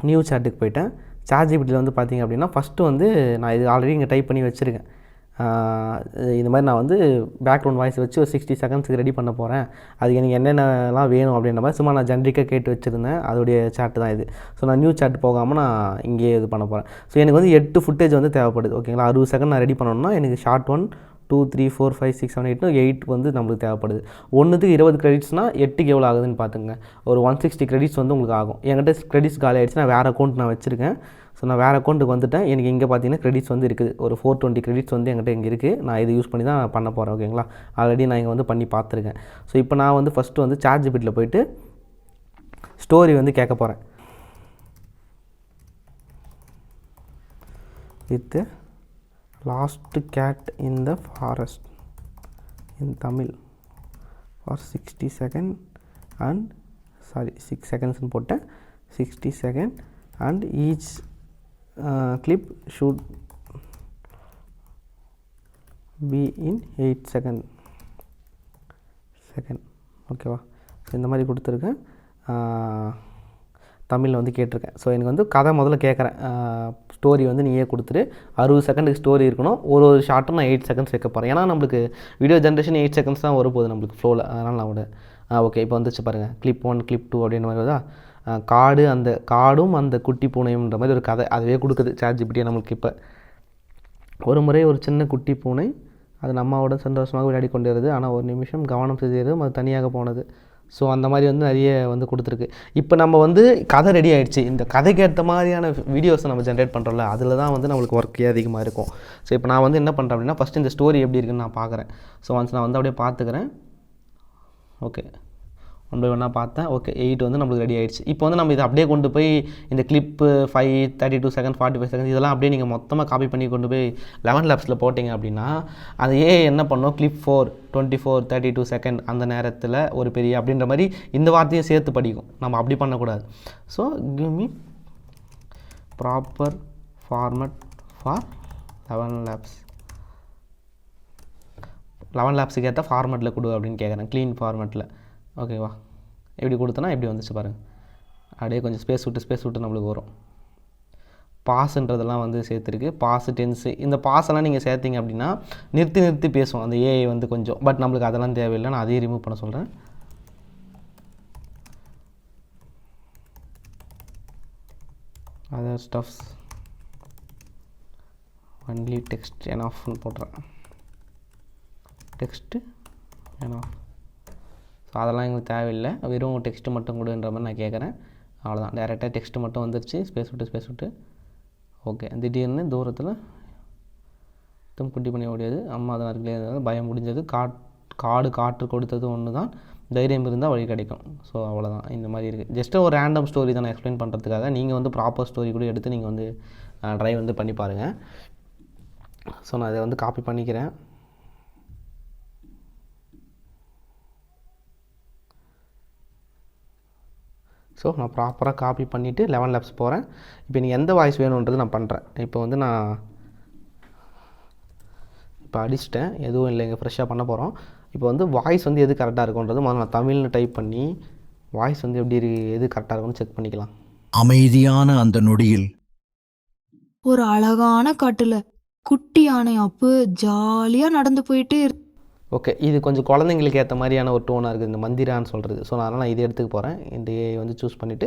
நியூ சாட்டுக்கு போயிட்டேன். ChatGPTயில் வந்து பார்த்திங்க அப்படின்னா ஃபஸ்ட்டு வந்து நான் இது ஆல்ரெடி இங்கே டைப் பண்ணி வச்சுருக்கேன். இந்த மாதிரி நான் வந்து பேக்ரவுண்ட் வாய்ஸ் வச்சு ஒரு 60 செகண்ட்ஸுக்கு ரெடி பண்ண போகிறேன். அதுக்கு எனக்கு என்னென்னலாம் வேணும் அப்படின்ற மாதிரி சும்மா நான் ஜென்ரிக்காக கேட்டு வச்சுருந்தேன். அதோடைய சாட்டு தான் இது. ஸோ நான் நியூ சாட் போகாமல் நான் இங்கேயே இது பண்ண போகிறேன். ஸோ எனக்கு வந்து 8 ஃபுட்டேஜ் வந்து தேவைப்படுது, ஓகேங்களா? 60 செகண்ட் நான் ரெடி பண்ணணும்னா எனக்கு ஷார்ட் 1 2 3 4 5 6 7 8 8 வந்து நம்மளுக்கு தேவைப்படுது. ஒன்றுக்கு 20 கிரெடிட்ஸ்னால் 8க்கு எவ்வளோ ஆகுதுன்னு பார்த்துங்க. ஒரு 160 கிரெடிட்ஸ் வந்து உங்களுக்கு ஆகும். என்கிட்ட கிரெடிட்ஸ் காலி ஆகிடுச்சு, நான் வேறு அக்கௌண்ட் நான் வச்சுருக்கேன். ஸோ நான் வேறு அக்கௌண்ட்டுக்கு வந்துட்டேன். எனக்கு இங்கே பார்த்தீங்கன்னா கிரெடிட்ஸ் வந்து இருக்குது. ஒரு 420 கிரெடிட்ஸ் வந்து என்கிட்ட இங்கே இருக்குது. நான் இதை யூஸ் பண்ணி தான் பண்ண போகிறேன், ஓகேங்களா? ஆல்ரெடி நான் இங்கே வந்து பண்ணி பார்த்துருக்கேன். ஸோ இப்போ நான் வந்து ஃபஸ்ட்டு வந்து ChatGPTயில் போயிட்டு ஸ்டோரி வந்து கேட்க போகிறேன். With lost cat in the forest in Tamil for 60 second and 6 செகண்ட்ஸ்னு போட்டேன். 60 second and each clip should be in 8 second ஓகேவா? ஸோ இந்த மாதிரி கொடுத்துருக்கேன். தமிழில் வந்து கேட்டிருக்கேன். ஸோ எனக்கு வந்து கதை முதல்ல கேட்குறேன். ஸ்டோரி வந்து நீயே கொடுத்துரு. 60 செகண்டுக்கு ஸ்டோரி இருக்கணும். ஒரு ஷார்ட்டும் நான் 8 செகண்ட்ஸ் வைக்க போகிறேன். ஏன்னா நம்மளுக்கு வீடியோ ஜென்ரேஷன் 8 செகண்ட்ஸ் தான் வரப்போகுது நம்மளுக்கு ஃப்ளோவில். அதனால் நான் விட ஓகே. இப்போ வந்துச்சு பாருங்கள், clip 1 clip 2 அப்படின்ற மாதிரி வருதா? காடும் அந்த குட்டி பூனையும்ன்ற மாதிரி ஒரு கதை அதுவே கொடுக்குது ChatGPT நம்மளுக்கு. இப்போ ஒரு முறை ஒரு சின்ன குட்டி பூனை அது நம்மாவோட சந்தோஷமாக விளையாடி கொண்டு வருது. ஆனால் ஒரு நிமிஷம் கவனம் சிதறியதும் அது தனியாக போனது. ஸோ அந்த மாதிரி வந்து நிறைய வந்து கொடுத்துருக்கு. இப்போ நம்ம வந்து கதை ரெடி ஆகிடுச்சு. இந்த கதைக்கு ஏற்ற மாதிரியான வீடியோஸை நம்ம ஜென்ரேட் பண்ணுறோம்ல, அதில் தான் வந்து நம்மளுக்கு ஒர்க்கே அதிகமாக இருக்கும். ஸோ இப்போ நான் வந்து என்ன பண்ணுறேன் அப்படின்னா ஃபஸ்ட்டு இந்த ஸ்டோரி எப்படி இருக்குன்னு நான் பார்க்குறேன். ஸோ ஒன்ஸ் நான் வந்து அப்படியே பார்த்துக்கிறேன். ஓகே, 1 by 1 பார்த்தேன். ஓகே, 8 வந்து நம்மளுக்கு ரெடி ஆகிடுச்சு. இப்போ வந்து நம்ம இதை அப்படியே கொண்டு போய் இந்த கிளிப்பு 5 32 செகண்ட் 45 செகண்ட் இதெல்லாம் அப்படியே நீங்கள் மொத்தமாக காப்பி பண்ணி கொண்டு போய் 11 லேப்ஸில் போட்டிங்க அப்படின்னா அது என்ன பண்ணோம், clip 4 24 32 செகண்ட் அந்த நேரத்தில் ஒரு பெரிய அப்படின்ற மாதிரி இந்த வார்த்தையை சேர்த்து படிக்கும். நம்ம அப்படி பண்ணக்கூடாது. So give me proper format for 11 labs. 11 லேப்ஸுக்கு ஏற்ற ஃபார்மெட்டில் கொடு அப்படின்னு கேட்குறேன், க்ளீன் ஃபார்மெட்டில். ஓகேவா? எப்படி கொடுத்தனா எப்படி வந்துச்சு பாருங்கள். அப்படியே கொஞ்சம் ஸ்பேஸ் விட்டு நம்மளுக்கு வரும். பாஸுன்றதெல்லாம் வந்து சேர்த்துருக்கு. பாஸு டென்ஸு இந்த பாஸெல்லாம் நீங்கள் சேர்த்திங்க அப்படின்னா நிறுத்தி பேசும் அந்த ஏஐ வந்து கொஞ்சம். பட் நம்மளுக்கு அதெல்லாம் தேவையில்லை. நான் அதையும் ரிமூவ் பண்ண சொல்கிறேன். அதர் ஸ்டஃப்ஸ் ஒன்லி டெக்ஸ்ட் எனாஃப்னு போட்டுறேன். Text enough. ஸோ அதெல்லாம் எங்களுக்கு தேவையில்லை, வெறும் டெக்ஸ்ட்டு மட்டும் கொடுன்ற மாதிரி நான் கேட்குறேன். அவ்வளோதான், டேரெக்டாக டெக்ஸ்ட்டு மட்டும் வந்துருச்சு. ஸ்பேஸ் விட்டு ஓகே. திடீர்னு தூரத்தில் குட்டி பண்ணி ஓடியது அம்மா தான் இருக்குல்லையே, பயம் முடிஞ்சது. காற்று கொடுத்தது ஒன்று தான், தைரியம் இருந்தால் வழி கிடைக்கும். ஸோ அவ்வளோதான். இந்த மாதிரி இருக்குது. ஜஸ்ட்டு ஒரு ரேண்டம் ஸ்டோரி தான் நான் எக்ஸ்பிளைன் பண்ணுறதுக்காக. நீங்கள் வந்து ப்ராப்பர் ஸ்டோரி கூட எடுத்து நீங்கள் வந்து ட்ரை வந்து பண்ணி பாருங்கள். ஸோ நான் இதை வந்து காப்பி பண்ணிக்கிறேன். ஸோ நான் ப்ராப்பராக காப்பி பண்ணிவிட்டு 11 லேப்ஸ் போகிறேன். இப்போ நீங்கள் எந்த வாய்ஸ் வேணுன்றது நான் பண்ணுறேன். இப்போ வந்து நான் இப்போ அடிச்சிட்டேன், எதுவும் இல்லைங்க, ஃப்ரெஷ்ஷாக பண்ண போகிறோம். இப்போ வந்து வாய்ஸ் வந்து எது கரெக்டாக இருக்குன்றது முதல்ல நான் தமிழ்னு டைப் பண்ணி வாய்ஸ் வந்து எப்படி எது கரெக்டாக இருக்குன்னு செக் பண்ணிக்கலாம். அமைதியான அந்த நொடியில் ஒரு அழகான காட்டுல குட்டி யானை அப்பு ஜாலியா நடந்து போயிட்டு ஓகே, இது கொஞ்சம் குழந்தைங்களுக்கு ஏற்ற மாதிரியான ஒரு டோனாக இருக்குது இந்த மந்திரான்னு சொல்கிறது. ஸோ அதனால் நான் இதை எடுத்துக்க போகிறேன். இந்த ஏஐ வந்து சூஸ் பண்ணிவிட்டு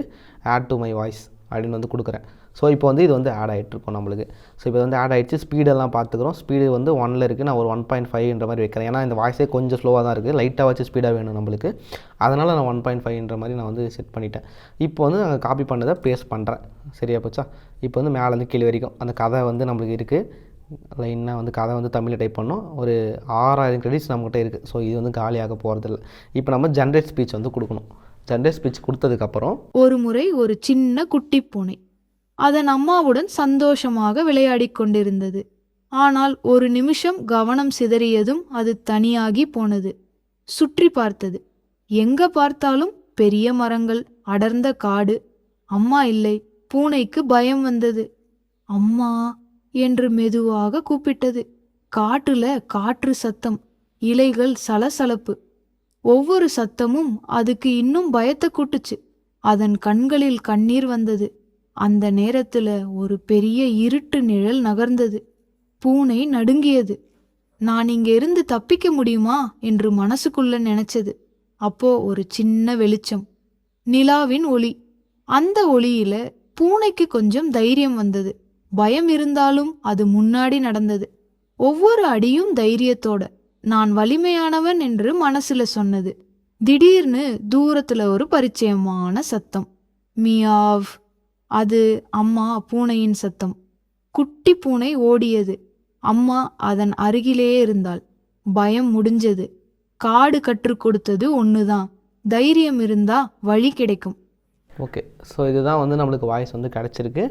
ஆட் டு மை வாய்ஸ் அப்படின்னு வந்து கொடுக்குறேன். ஸோ இப்போ வந்து இது வந்து ஆட் ஆகிட்ருக்கோம் நம்மளுக்கு. ஸோ இப்போ வந்து ஆட் ஆகிடுச்சு. ஸ்பீடெல்லாம் பார்த்துக்கிறோம். ஸ்பீடு வந்து 1ல் இருக்குது. நான் ஒரு 1.5 மாதிரி வைக்கிறேன். ஏன்னா இந்த வாய்ஸே கொஞ்சம் ஸ்லோவாக தான் இருக்குது, லைட்டாக வச்சு ஸ்பீடாக வேணும் நம்மளுக்கு. அதனால் நான் 1.5 மாதிரி நான் வந்து செட் பண்ணிட்டேன். இப்போ வந்து நாங்கள் காப்பி பண்ணதை பேஸ்ட் பண்ணுறேன். சரியா போச்சா? இப்போ வந்து மேலேருந்து கீழே வரைக்கும் அந்த கதை வந்து நம்மளுக்கு இருக்குது. லைனாக வந்து கதை வந்து தமிழில் டைப் பண்ணோம். ஒரு 6000 கிரெடிட்ஸ் நம்மகிட்ட இருக்குது. ஸோ இது வந்து காலியாக போகிறதில்ல. இப்போ நம்ம ஜென்ரேட் ஸ்பீச் வந்து கொடுக்கணும். ஜென்ரேட் ஸ்பீச் கொடுத்ததுக்கப்புறம் ஒரு முறை ஒரு சின்ன குட்டி பூனை அதன் அம்மாவுடன் சந்தோஷமாக விளையாடிக் கொண்டிருந்தது. ஆனால் ஒரு நிமிஷம் கவனம் சிதறியதும் அது தனியாகி போனது. சுற்றி பார்த்தது. எங்க பார்த்தாலும் பெரிய மரங்கள், அடர்ந்த காடு. அம்மா இல்லை. பூனைக்கு பயம் வந்தது. அம்மா என்று மெதுவாக கூப்பிட்டது. காட்டுல காற்று சத்தம், இலைகள் சலசலப்பு. ஒவ்வொரு சத்தமும் அதுக்கு இன்னும் பயத்தை கூட்டுச்சு. அதன் கண்களில் கண்ணீர் வந்தது. அந்த நேரத்துல ஒரு பெரிய இருட்டு நிழல் நகர்ந்தது. பூனை நடுங்கியது. நான் இங்க இருந்து தப்பிக்க முடியுமா என்று மனசுக்குள்ள நினைச்சது. அப்போ ஒரு சின்ன வெளிச்சம், நிலாவின் ஒளி. அந்த ஒளியில பூனைக்கு கொஞ்சம் தைரியம் வந்தது. பயம் இருந்தாலும் அது முன்னாடி நடந்தது. ஒவ்வொரு அடியும் தைரியத்தோட. நான் வலிமையானவன் என்று மனசுல சொன்னது. திடீர்னு தூரத்துல ஒரு பரிச்சயமான சத்தம், மியாவ். அது அம்மா பூனையின் சத்தம். குட்டி பூனை ஓடியது. அம்மா அதன் அருகிலேயே இருந்தாள். பயம் முடிஞ்சது. காடு கற்றுக் கொடுத்தது ஒண்ணுதான், தைரியம் இருந்தா வழி கிடைக்கும். ஓகே, ஸோ இதுதான் வந்து நம்மளுக்கு வாய்ஸ் வந்து கிடச்சிருக்கு.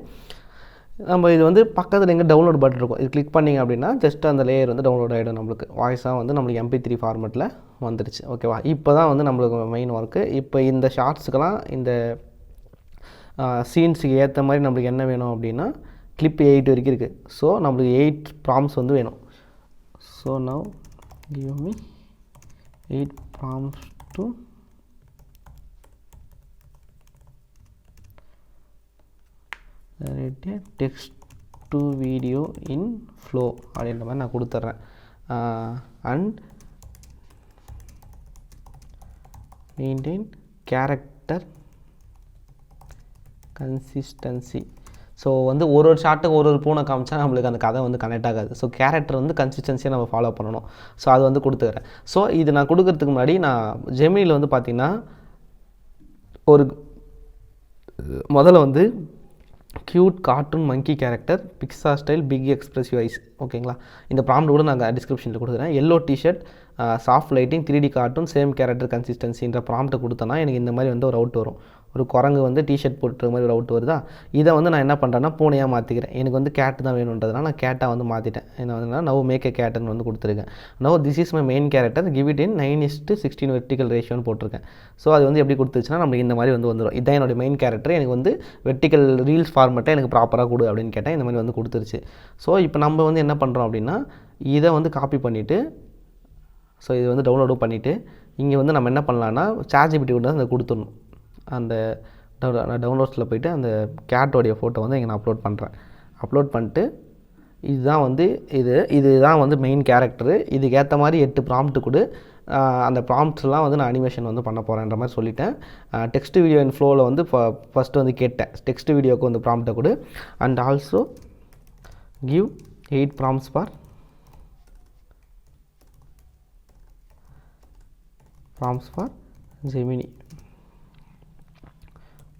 நம்ம இது வந்து பக்கத்தில் எங்கே டவுன்லோட் பட்டன் இருக்கும், இது கிளிக் பண்ணிங்க அப்படின்னா ஜஸ்ட் அந்த லேயர் வந்து டவுன்லோட் ஆகிடும். நம்மளுக்கு வாய்ஸாக வந்து நம்மளுக்கு MP3 ஃபார்மெட்டில் வந்துடுச்சு. ஓகேவா, இப்போ தான் வந்து நம்மளுக்கு மெயின் ஒர்க்கு. இப்போ இந்த ஷார்ட்ஸுக்கெல்லாம் இந்த சீன்ஸுக்கு ஏற்ற மாதிரி நம்மளுக்கு என்ன வேணும் அப்படின்னா கிளிப் 8 வரைக்கும் இருக்குது. ஸோ நம்மளுக்கு 8 ப்ராம்ப்ட்ஸ் வந்து வேணும். So now give me 8 prompts to text to video in flow அப்படின்ற மாதிரி நான் கொடுத்துட்றேன். And maintain character consistency. So வந்து ஒரு ஷார்ட்டுக்கு ஒரு பூனை காமிச்சா நம்மளுக்கு அந்த கதை வந்து கனெக்ட் ஆகாது. ஸோ கேரக்டர் வந்து கன்சிஸ்டன்சியாக நம்ம ஃபாலோ பண்ணணும். ஸோ அது வந்து கொடுத்துக்கிறேன். ஸோ இது நான் கொடுக்கறதுக்கு முன்னாடி நான் ஜெமினியில் வந்து பார்த்திங்கன்னா ஒரு முதல்ல வந்து cute cartoon monkey character, Pixar style, big expressive eyes. ஓகேங்களா, இந்த ப்ராம்ப்ட் கூட நாங்கள் டிஸ்கிரிப்ஷனில் கொடுக்குறேன். Yellow T-shirt, soft lighting, 3D cartoon, same character கன்சிஸ்டன்சின்ற ப்ராம்ப்ட்டை கொடுத்தோன்னா எனக்கு இந்த மாதிரி வந்து ஒரு அவுட் வரும். ஒரு குரங்கு வந்து டிஷர்ட் போட்டுற மாதிரி ஒரு அவுட் வருதா. இதை வந்து நான் என்ன பண்ணுறேன்னா பூனையாக மாற்றிக்கிறேன். எனக்கு வந்து கேட்டு தான் வேணுன்றதுனால நான் கேட்டாக வந்து மாற்றிட்டேன். என்ன வந்து நவ் மேக் ஏ கேட்டுன்னு வந்து கொடுத்துருக்கேன். Now this is my main character, give it in 9:16 vertical ரேஷியோன்னு போட்டிருக்கேன். ஸோ அது வந்து எப்படி கொடுத்துச்சுன்னா நம்மளுக்கு இந்த மாதிரி வந்து வந்துடும். இதான் என்னோடய மெயின் கேரக்டர். எனக்கு வந்து வெர்டிக்கல் ரீல்ஸ் ஃபார்மெட்டை எனக்கு ப்ராப்பராக கொடு அப்படின்னு கேட்டால் இந்த மாதிரி வந்து கொடுத்துருச்சு. ஸோ இப்போ நம்ம வந்து என்ன பண்ணுறோம் அப்படின்னா இதை வந்து காப்பி பண்ணிவிட்டு, ஸோ இது வந்து டவுன்லோடும் பண்ணிவிட்டு இங்கே வந்து நம்ம என்ன பண்ணலான்னா ChatGPT வந்து அதை கொடுத்துடணும். அந்த டவுன்லோட்ஸில் போய்ட்டு அந்த கேட்டோடைய ஃபோட்டோ வந்து இங்கே நான் அப்லோட் பண்ணுறேன். அப்லோட் பண்ணிட்டு இதுதான் வந்து இதுதான் வந்து மெயின் கேரக்டரு. இதுக்கு ஏற்ற மாதிரி 8 ப்ராம்ப்ட் கொடு. அந்த ப்ராம்ப்ட்ஸ்லாம் வந்து நான் அனிமேஷன் வந்து பண்ண போகிறேன்ற மாதிரி சொல்லிட்டேன். டெக்ஸ்ட் வீடியோ இன் ஃப்ளோவில் வந்து ஃபஸ்ட்டு வந்து கேட்டேன், டெக்ஸ்ட் வீடியோவுக்கு வந்து ப்ராம்ப்டை கொடு. And also give 8 prompts for Gemini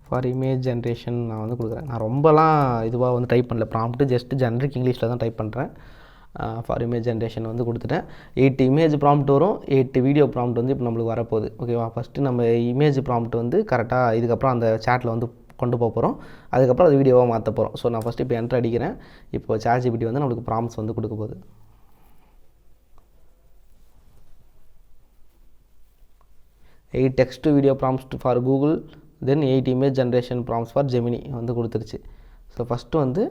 for image generation நான் வந்து கொடுக்குறேன். நான் ரொம்பலாம் இதுவாக வந்து டைப் பண்ணல, ப்ராம்ப்ட்டு ஜஸ்ட் ஜென்ரிக் இங்கிலீஷில் தான் டைப் பண்ணுறேன். ஃபார் இமேஜ் ஜென்ரேஷன் வந்து கொடுத்துட்டேன். 8 இமேஜ் ப்ராம்ப்ட் வரும், 8 வீடியோ ப்ராம்ப்ட் வந்து இப்போ நம்மளுக்கு வரப்போகுது. ஓகேவா, ஃபஸ்ட்டு நம்ம இமேஜ் ப்ராம்ப்ட் வந்து கரெக்டாக இதுக்கப்புறம் அந்த சேட்டில் வந்து கொண்டு போக போகிறோம். அதுக்கப்புறம் அது வீடியோவாக மாற்ற போகிறோம். ஸோ நான் ஃபஸ்ட்டு இப்போ என்ட்ரு அடிக்கிறேன். இப்போ ChatGPT வந்து நம்மளுக்கு ப்ராம்ப்ட்ஸ் வந்து கொடுக்க போகுது. Eight text video prompts for Google, then 8 image generation prompts for Gemini வந்து கொடுத்துருச்சு. ஸோ ஃபஸ்ட்டு வந்து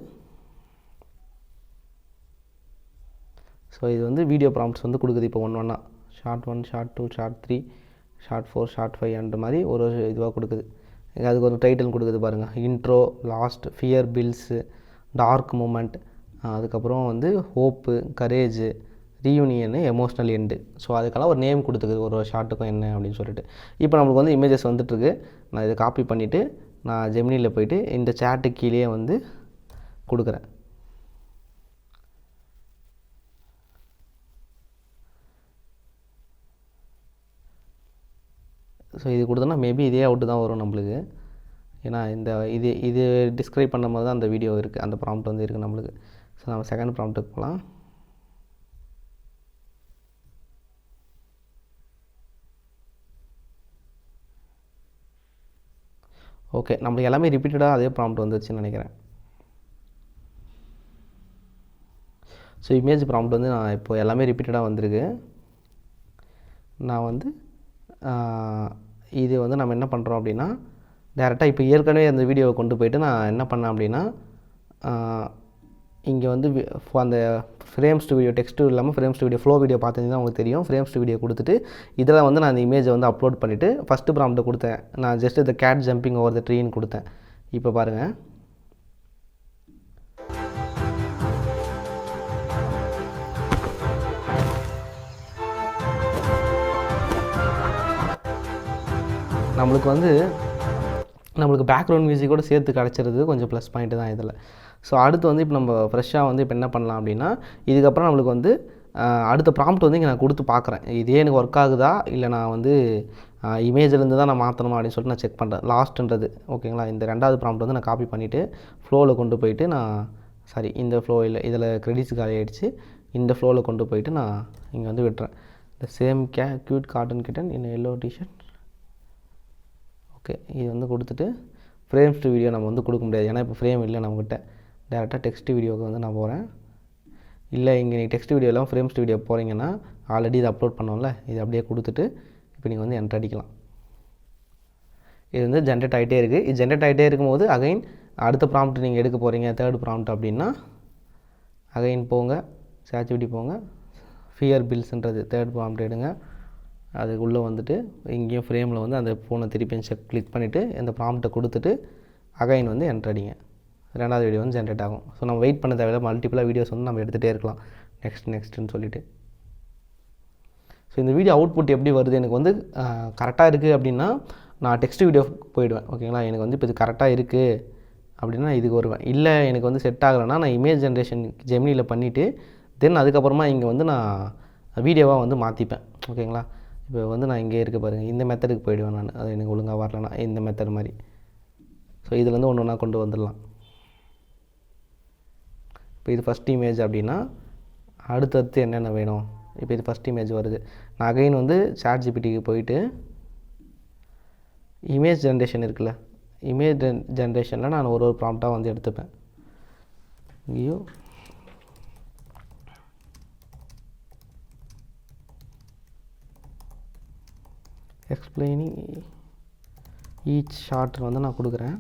இது வந்து வீடியோ ப்ராம்ப்ட்ஸ் வந்து கொடுக்குது. இப்போ ஒன்றா short 1, shot 2, short 3, shot 4, short 5 அந்த மாதிரி ஒரு இதுவாக கொடுக்குது. அதுக்கு ஒரு டைட்டில் கொடுக்குது பாருங்கள், இன்ட்ரோ, லாஸ்ட், ஃபியர், பில்ஸு, டார்க் மூமெண்ட், அதுக்கப்புறம் வந்து hope, courage, reunion, emotional end. So அதுக்கெல்லாம் ஒரு நேம் கொடுத்துக்குது ஒரு ஷார்ட்டுக்கும் என்ன அப்படின்னு சொல்லிட்டு. இப்போ நம்மளுக்கு வந்து இமேஜஸ் வந்துட்டுருக்கு. நான் இதை காப்பி பண்ணிவிட்டு நான் ஜெமினியில் போய்ட்டு இந்த சேட்டு கீழே வந்து கொடுக்குறேன். ஸோ இது கொடுத்தோன்னா மேபி இதே அவுட்டு தான் வரும் நம்மளுக்கு. ஏன்னா இது டிஸ்கிரைப் பண்ணும் போது தான் அந்த வீடியோ இருக்குது, அந்த ப்ராம்ப்ட் வந்து இருக்குது நம்மளுக்கு. ஸோ நம்ம செகண்ட் ப்ராம்ப்ட்டுக்கு போகலாம். ஓகே, நம்மளுக்கு எல்லாமே ரிப்பீட்டடாக அதே ப்ராம்ப்ட் வந்துச்சுன்னு நினைக்கிறேன். ஸோ இமேஜ் ப்ராம்ப்ட் வந்து நான் இப்போ எல்லாமே ரிப்பீட்டடாக வந்திருக்கு. நான் வந்து இது வந்து நம்ம என்ன பண்ணுறோம் அப்படின்னா டேரெக்டாக இப்போ ஏற்கனவே அந்த வீடியோவை கொண்டு போயிட்டு நான் என்ன பண்ணேன் அப்படின்னா இங்கே வந்து அந்த ஃப்ரேம்ஸ் டு வீடியோ டெக்ஸ்ட்டு இல்லாமல் frames to video flow video பார்த்தீங்கன்னா உங்களுக்கு தெரியும். ஃப்ரேம்ஸ் டு வீடியோ கொடுத்துட்டு இதில் வந்து நான் அந்த இமேஜை வந்து அப்லோட் பண்ணிவிட்டு ஃபஸ்ட்டு ப்ராம்ப்ட்டை கொடுத்தேன். நான் ஜஸ்ட் இந்த கேட் ஜம்பிங் ஓவர் த ட்ரீன்னு கொடுத்தேன். இப்போ பாருங்கள், நம்மளுக்கு பேக்ரவுண்ட் மியூசிக்கோடு சேர்த்து கிடச்சிருது கொஞ்சம் ப்ளஸ் பாயிண்ட்டு தான் இதில். ஸோ அடுத்து வந்து இப்போ நம்ம ஃப்ரெஷ்ஷாக வந்து இப்போ என்ன பண்ணலாம் அப்படின்னா, இதுக்கப்புறம் நம்மளுக்கு வந்து அடுத்த ப்ராம்ப்ட் வந்து இங்கே நான் கொடுத்து பார்க்குறேன். இதே எனக்கு ஒர்க் ஆகுதா இல்லை நான் வந்து இமேஜிலேருந்து தான் நான் மாற்றணுமா அப்படின்னு சொல்லிட்டு நான் செக் பண்ணுறேன். லாஸ்ட்டுன்றது ஓகேங்களா. இந்த 2வது ப்ராம்ப்ட் வந்து நான் காப்பி பண்ணிவிட்டு ஃப்ளோவில் கொண்டு போயிட்டு இந்த ஃப்ளோ இல்லை, இதில் கிரெடிட்ஸ் காலி ஆகிடுச்சு. இந்த ஃப்ளோவில் கொண்டு போயிட்டு நான் இங்கே வந்து விட்டுறேன். இந்த same cute cotton kitten in yellow t-shirt. Okay, இது வந்து கொடுத்துட்டு ஃப்ரேம்ஸ் டு வீடியோ நம்ம வந்து கொடுக்க முடியாது, ஏன்னா இப்போ ஃப்ரேம் இல்லை நம்மக்கிட்ட. டேரெக்டாக டெக்ஸ்ட் வீடியோவுக்கு வந்து நான் போகிறேன். இல்லை இங்கே நீங்கள் டெக்ஸ்ட் வீடியோ இல்லாமல் ஃப்ரேம்ஸ் டு வீடியோ போகிறீங்கன்னா ஆல்ரெடி இதை அப்லோட் பண்ணோம்ல, இது அப்படியே கொடுத்துட்டு இப்போ நீங்கள் வந்து என்டர் அடிக்கலாம். இது வந்து ஜென்ரேட் ஆகிட்டே இருக்குது. இது ஜென்ரேட் ஆகிட்டே இருக்கும்போது அகைன் அடுத்த ப்ராம்ப்ட் நீங்கள் எடுக்க போகிறீங்க, 3rd ப்ராம்ப்ட் அப்படின்னா அகைன் போங்க, சாட்சிபிடி போங்க, ஃபியர் பில்ஸ்ன்றது 3rd ப்ராம்ப்ட் எடுங்க. அதுக்குள்ளே வந்துட்டு இங்கேயும் ஃப்ரேமில் வந்து அந்த ஃபோனை திருப்பி கிளிக் பண்ணிவிட்டு இந்த ப்ராம்ப்ட்டை கொடுத்துட்டு அகைன் வந்து என்டர் அடிங்க. 2வது வீடியோ வந்து ஜென்ரேட் ஆகும். ஸோ நம்ம வெயிட் பண்ண தேவையில்ல, மல்டிபிளாக வீடியோஸ் வந்து நம்ம எடுத்துகிட்டே இருக்கலாம் நெக்ஸ்ட்டுன்னு சொல்லிவிட்டு. ஸோ இந்த வீடியோ அவுட்புட் எப்படி வருது, எனக்கு வந்து கரெக்டாக இருக்குது அப்படின்னா நான் டெக்ஸ்ட் வீடியோ போயிடுவேன். ஓகேங்களா, எனக்கு வந்து இப்போ இது கரெக்டாக இருக்குது அப்படின்னா இதுக்கு வருவேன். இல்லை எனக்கு வந்து செட் ஆகலைன்னா நான் இமேஜ் ஜென்ரேஷன் ஜெமினியில் பண்ணிவிட்டு தென் அதுக்கப்புறமா இங்கே வந்து நான் வீடியோவாக வந்து மாற்றிப்பேன். ஓகேங்களா, இப்போ வந்து நான் இங்கே இருக்க பாருங்கள், இந்த மெத்தடுக்கு போயிடுவேன் நான். அது எனக்கு ஒழுங்காக வரலன்னா இந்த மெத்தட் மாதிரி. ஸோ இதுலேருந்து ஒன்று ஒன்றா கொண்டு வந்துடலாம். இப்போ இது ஃபஸ்ட் இமேஜ் அப்படின்னா அடுத்தடுத்து என்னென்ன வேணும். இப்போ இது ஃபஸ்ட் இமேஜ் வருது. நான் அகைன் வந்து சாட்ஜிபிடிக்கு போயிட்டு இமேஜ் ஜென்ரேஷன் இருக்குல்ல, இமேஜ் ஜென்ரேஷனில் நான் ஒரு ப்ராம்ப்டாக வந்து எடுத்துப்பேன். இங்கேயும் எக்ஸ்பிளைனிங் ஈச் ஷார்ட் வந்து நான் கொடுக்குறேன்.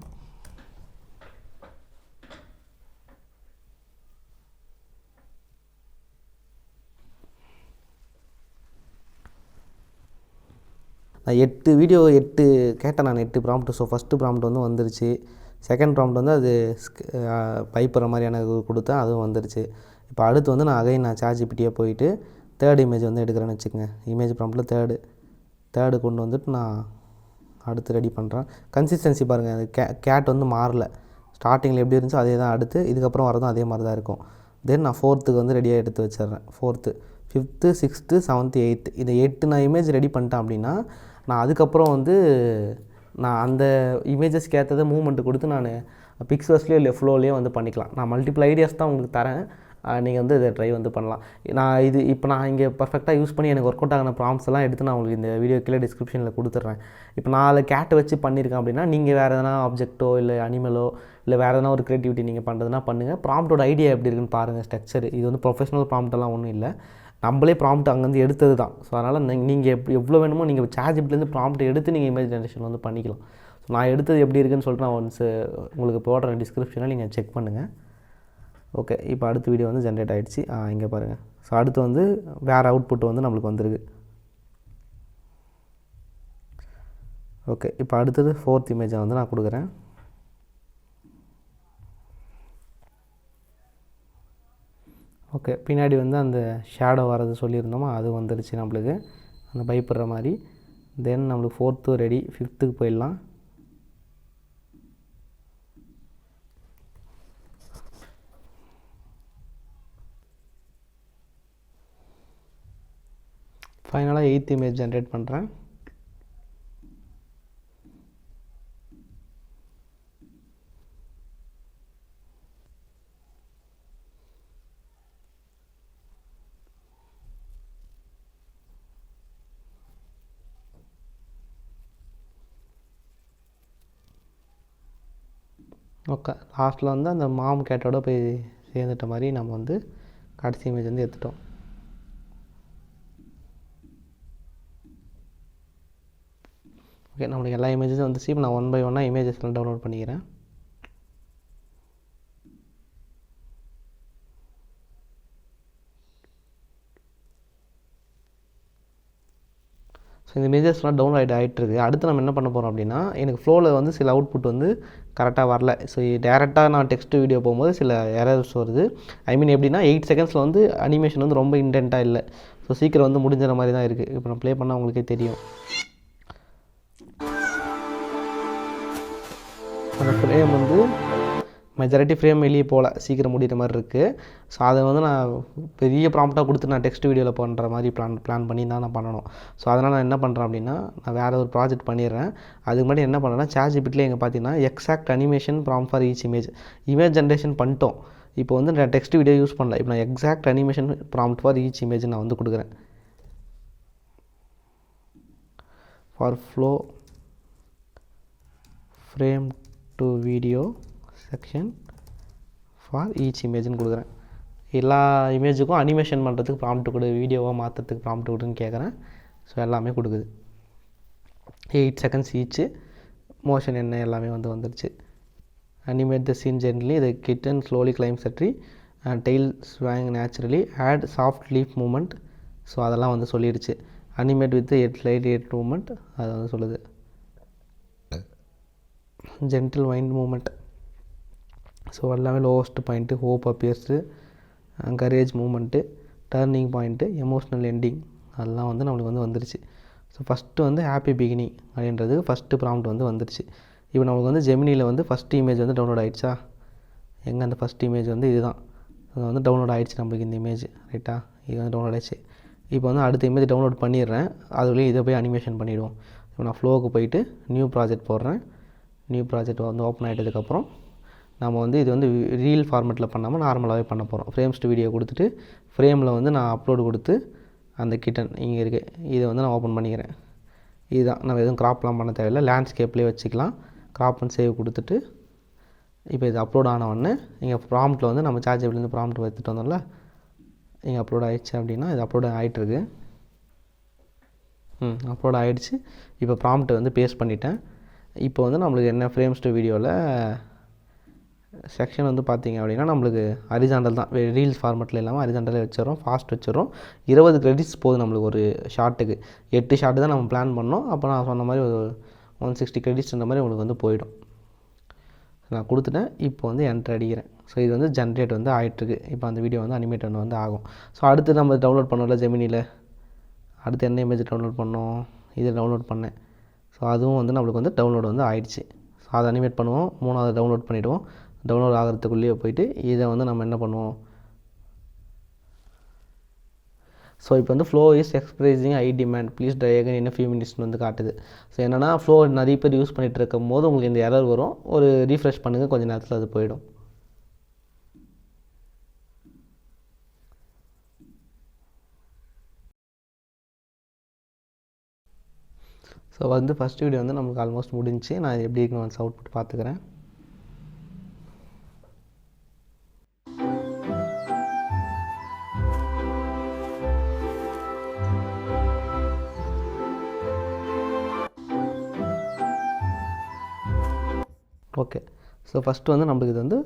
நான் 8 வீடியோ கேட்டேன் நான் 8 ப்ராம்ப்ட். ஸோ ஃபஸ்ட்டு ப்ராம்ப்ட் வந்து வந்துருச்சு. செகண்ட் ப்ராம்ப்ட் வந்து அது பைப்புற மாதிரியான கொடுத்தேன், அதுவும் வந்துருச்சு. இப்போ அடுத்து வந்து நான் அகைன் சாட்ஜிபிடியாக போயிட்டு 3rd இமேஜ் வந்து எடுக்கிறேன்னு வச்சுக்கோங்க. இமேஜ் ப்ராம்ப்டில் தேர்டு கொண்டு வந்துட்டு நான் அடுத்து ரெடி பண்ணுறேன். கன்சிஸ்டன்சி பாருங்கள், அது கேட் வந்து மாறல. ஸ்டார்டிங்கில் எப்படி இருந்துச்சோ அதே தான், அடுத்து இதுக்கப்புறம் வரதும் அதே மாதிரி தான் இருக்கும். தென் நான் 4த்துக்கு வந்து ரெடியாக எடுத்து வச்சிடுறேன். 4th 5th 6th 7th 8th இந்த 8 நான் இமேஜ் ரெடி பண்ணிட்டேன் அப்படின்னா நான் அதுக்கப்புறம் வந்து நான் அந்த இமேஜஸ்க்கு ஏற்றதை மூவ்மெண்ட்டு கொடுத்து நான் பிக்சர்ஸ்லேயோ இல்லை ஃப்ளோலேயோ வந்து பண்ணிக்கலாம். நான் மல்டிபிள் ஐடியாஸ் தான் உங்களுக்கு தரேன், நீங்கள் வந்து இதை ட்ரை வந்து பண்ணலாம். இப்போ நான் இங்கே பர்ஃபெக்டாக யூஸ் பண்ணி எனக்கு ஒர்க் அவுட் ஆகின ப்ராம்ப்ட்ஸ் எல்லாம் எடுத்து நான் உங்களுக்கு இந்த வீடியோ கீழே டிஸ்கிரிப்ஷனில் கொடுத்துட்றேன். இப்போ நான் அதில் கேட்டை வச்சு பண்ணியிருக்கேன் அப்படின்னா நீங்கள் வேறு எதனா ஆப்ஜெக்ட்டோ இல்லை அனிமலோ இல்லை வேறு எதனா ஒரு க்ரியேட்டிவிட்டி நீங்கள் பண்ணுறதுனா பண்ணுங்கள். ப்ராம்ப்டோட ஐடியா எப்படி இருக்குன்னு பாருங்கள், ஸ்ட்ரக்சர். இது வந்து ப்ரொஃபஷனல் ப்ராம்ப்டெல்லாம் ஒன்றும் இல்லை, நம்மளே ப்ராம்ப்ட் அங்கேருந்து எடுத்தது தான். ஸோ அதனால் நீங்கள் எவ்வளோ வேணுமோ நீங்கள் சார்ஜிபிலேருந்து ப்ராம்ப்ட் எடுத்து நீங்கள் இமேஜ் ஜென்ரேஷன் வந்து பண்ணிக்கலாம். ஸோ நான் எடுத்தது எப்படி இருக்குன்னு சொல்லிட்டு நான் ஒன்ஸ் உங்களுக்கு போடுற டிஸ்கிரிப்ஷனில் நீங்கள் செக் பண்ணுங்கள். ஓகே, இப்போ அடுத்த வீடியோ வந்து ஜென்ரேட் ஆகிடுச்சு. இங்கே பாருங்கள். ஸோ அடுத்து வந்து வேறு அவுட்புட் வந்து நம்மளுக்கு வந்துருக்கு. ஓகே, இப்போ அடுத்தது 4th இமேஜை வந்து நான் கொடுக்குறேன். ஓகே, பின்னாடி வந்து அந்த ஷேடோ வரது சொல்லியிருந்தோமா, அது வந்துடுச்சு நம்மளுக்கு அந்த பயப்படுற மாதிரி. தென் நம்மளுக்கு 4th ரெடி, 5th போயிடலாம். ஃபைனலாக 8th இமேஜ் ஜென்ரேட் பண்ணுறேன். ஓகே, லாஸ்ட்டில் வந்து அந்த மாம் கேட்டோட போய் சேர்ந்துட்ட மாதிரி நம்ம வந்து கடைசி இமேஜ் வந்து எடுத்துட்டோம். ஓகே, நம்மளுக்கு எல்லா இமேஜஸும் வந்துச்சு. இப்போ நான் 1 by 1 இமேஜஸ்லாம் டவுன்லோட் பண்ணிக்கிறேன். ஸோ இந்த இமேஜஸ்லாம் டவுன்லோட் ஆகிட்டுருக்கு. அடுத்து நம்ம என்ன பண்ண போகிறோம் அப்படின்னா, எனக்கு ஃப்ளோவில் வந்து சில அவுட்புட் வந்து கரெக்டாக வரல. ஸோ டேரெக்டாக நான் டெக்ஸ்ட் வீடியோ போகும்போது சில எரர்ஸ் வருது. ஐ மீன் எப்படின்னா 8 செகண்ட்ஸில் வந்து அனிமேஷன் வந்து ரொம்ப இன்டென்ட்டாக இல்லை. ஸோ சீக்கிரம் வந்து முடிஞ்சிற மாதிரி தான் இருக்குது. இப்போ நான் ப்ளே பண்ணால் உங்களுக்கே தெரியும். அந்த ஃப்ரேம் வந்து மெஜாரிட்டி ஃப்ரேம் வெளியே போகல, சீக்கிரம் முடிகிற மாதிரி இருக்குது. ஸோ அதை வந்து நான் பெரிய ப்ராம்ப்டாக கொடுத்து நான் டெக்ஸ்ட் வீடியோவில் பண்ணுற மாதிரி பிளான் பண்ணி தான் நான் பண்ணணும். ஸோ அதனால் நான் என்ன பண்ணுறேன் அப்படின்னா, நான் வேறு ஒரு ப்ராஜெக்ட் பண்ணிடுறேன். அதுக்கு முன்னாடி என்ன பண்ணுறேன்னா, ChatGPTல எங்கே பார்த்தீங்கன்னா exact animation prompt for each image generation பண்ணிட்டோம். இப்போ வந்து நான் டெக்ஸ்ட் வீடியோ யூஸ் பண்ணல. இப்போ நான் exact animation prompt for each image நான் வந்து கொடுக்குறேன். For flow frame to video section for each இமேஜ்னு கொடுக்குறேன். எல்லா இமேஜுக்கும் அனிமேஷன் பண்ணுறதுக்கு ப்ராம்ப்ட் கொடு, வீடியோவாக மாற்றுறதுக்கு ப்ராம்ப்ட் கொடுன்னு கேட்குறேன். ஸோ எல்லாமே கொடுக்குது. 8 செகண்ட்ஸ் ஈச்சு, மோஷன் என்ன எல்லாமே வந்து வந்துருச்சு. Animate the scene generally, the kitten slowly climbs a tree and tail swaying naturally, add soft leaf movement. So அதெல்லாம் வந்து சொல்லிடுச்சு. Animate with slight head movement அதை வந்து சொல்லுது. Gentle wind movement. ஸோ எல்லாமே lowest point, hope appears, courage moment, turning point, emotional ending அதெல்லாம் வந்து நம்மளுக்கு வந்து வந்துருச்சு. ஸோ ஃபஸ்ட்டு வந்து ஹாப்பி பிகினிங் அப்படின்றது ஃபஸ்ட்டு ப்ராம்ப்ட் வந்து வந்துருச்சு. இப்போ நம்மளுக்கு வந்து ஜெமினியில் வந்து ஃபஸ்ட்டு இமேஜ் வந்து டவுன்லோட் ஆகிடுச்சா? எங்கே அந்த ஃபஸ்ட் இமேஜ் வந்து இதுதான். அது வந்து டவுன்லோட் ஆகிடுச்சு நம்மளுக்கு இந்த இமேஜ், ரைட்டா? இது வந்து டவுன்லோட் ஆகிடுச்சு. இப்போ வந்து அடுத்த இமேஜ் டவுன்லோட் பண்ணிடுறேன். அதுலேயே இதை போய் அனிமேஷன் பண்ணிவிடுவோம். இப்போ நான் ஃப்ளோவுக்கு போயிட்டு நியூ ப்ராஜெக்ட் போடுறேன். நியூ ப்ராஜெக்ட் வந்து ஓப்பன் ஆகிட்டதுக்கப்புறம் நம்ம வந்து இது வந்து ரீல் ஃபார்மேட்டில் பண்ணாமல் நார்மலாகவே பண்ண போகிறோம். ஃப்ரேம்ஸ் டு வீடியோ கொடுத்துட்டு ஃப்ரேமில் வந்து நான் அப்லோடு கொடுத்து அந்த கிட்டன் இங்கே இருக்குது, இதை வந்து நான் ஓப்பன் பண்ணிக்கிறேன். இதுதான், நம்ம எதுவும் க்ராப்லாம் பண்ண தேவையில்லை, லேண்ட்ஸ்கேப்லேயே வச்சுக்கலாம். க்ராப் அண்ட் சேவ் கொடுத்துட்டு இப்போ இது அப்லோட் ஆனவொடனே இங்கே ப்ராம்ப்ட்டில் வந்து நம்ம ChatGPTலேருந்து ப்ராம்ப்ட் எடுத்துகிட்டு வந்தோம்ல, இங்கே அப்லோட் ஆகிடுச்சு அப்படின்னா இது அப்லோட் ஆகிட்டுருக்கு. அப்லோட் ஆகிடுச்சு. இப்போ ப்ராம்ப்ட்டை வந்து பேஸ்ட் பண்ணிட்டேன். இப்போ வந்து நம்மளுக்கு என்ன ஃப்ரேம்ஸ் டு வீடியோவில் செக்ஷன் வந்து பார்த்திங்க அப்படின்னா நம்மளுக்கு ஹரிசாண்டல் தான், ரீல்ஸ் ஃபார்மேட்டில் இல்லாமல் ஹரிசாண்டலே வச்சிடறோம், ஃபாஸ்ட் வச்சிடறோம். 20 கிரெடிட்ஸ் போகுது நம்மளுக்கு ஒரு ஷார்ட்டுக்கு. 8 ஷார்ட்டு தான் நம்ம பிளான் பண்ணோம். அப்போ நான் சொன்ன மாதிரி ஒரு 160 கிரெடிட்ஸ்ன்ற மாதிரி உங்களுக்கு வந்து போயிடும். நான் கொடுத்துட்டேன். இப்போ வந்து என்ட்ரு அடிக்கிறேன். ஸோ இது வந்து ஜென்ரேட் வந்து ஆகிட்டுருக்கு. இப்போ அந்த வீடியோ வந்து அனிமேட் வந்து ஆகும். ஸோ அடுத்து நம்ம டவுன்லோட் பண்ணோம்ல ஜெமினியில், அடுத்து என்ன இமேஜ் டவுன்லோட் பண்ணோம், இதை டவுன்லோட் பண்ணேன். ஸோ அதுவும் வந்து நம்மளுக்கு வந்து டவுன்லோட் வந்து ஆகிடுச்சு. ஸோ அதை அனிமேட் பண்ணுவோம். 3வது டவுன்லோட் பண்ணிவிடுவோம். டவுன்லோட் ஆகிறதுக்குள்ளேயே போயிட்டு இதை வந்து நம்ம என்ன பண்ணுவோம். ஸோ இப்போ வந்து flow is expressing high demand, please try again in a few minutes வந்து காட்டுது. ஸோ என்னென்னா ஃப்ளோ நிறைய பேர் யூஸ் பண்ணிகிட்டு இருக்கும் போது உங்களுக்கு இந்த எரர் வரும். ஒரு ரீஃப்ரெஷ் பண்ணுங்கள், கொஞ்சம் நேரத்தில் அது போயிடும். ஸோ வந்து ஃபஸ்ட் வீடியோ வந்து நம்மளுக்கு ஆல்மோஸ்ட் முடிஞ்சு. நான் எப்படி இருக்குன்னு ஒன்ஸ் அவுட்புட் பார்த்துக்கிறேன். ஓகே, ஸோ ஃபஸ்ட்டு வந்து நம்மளுக்கு இது வந்து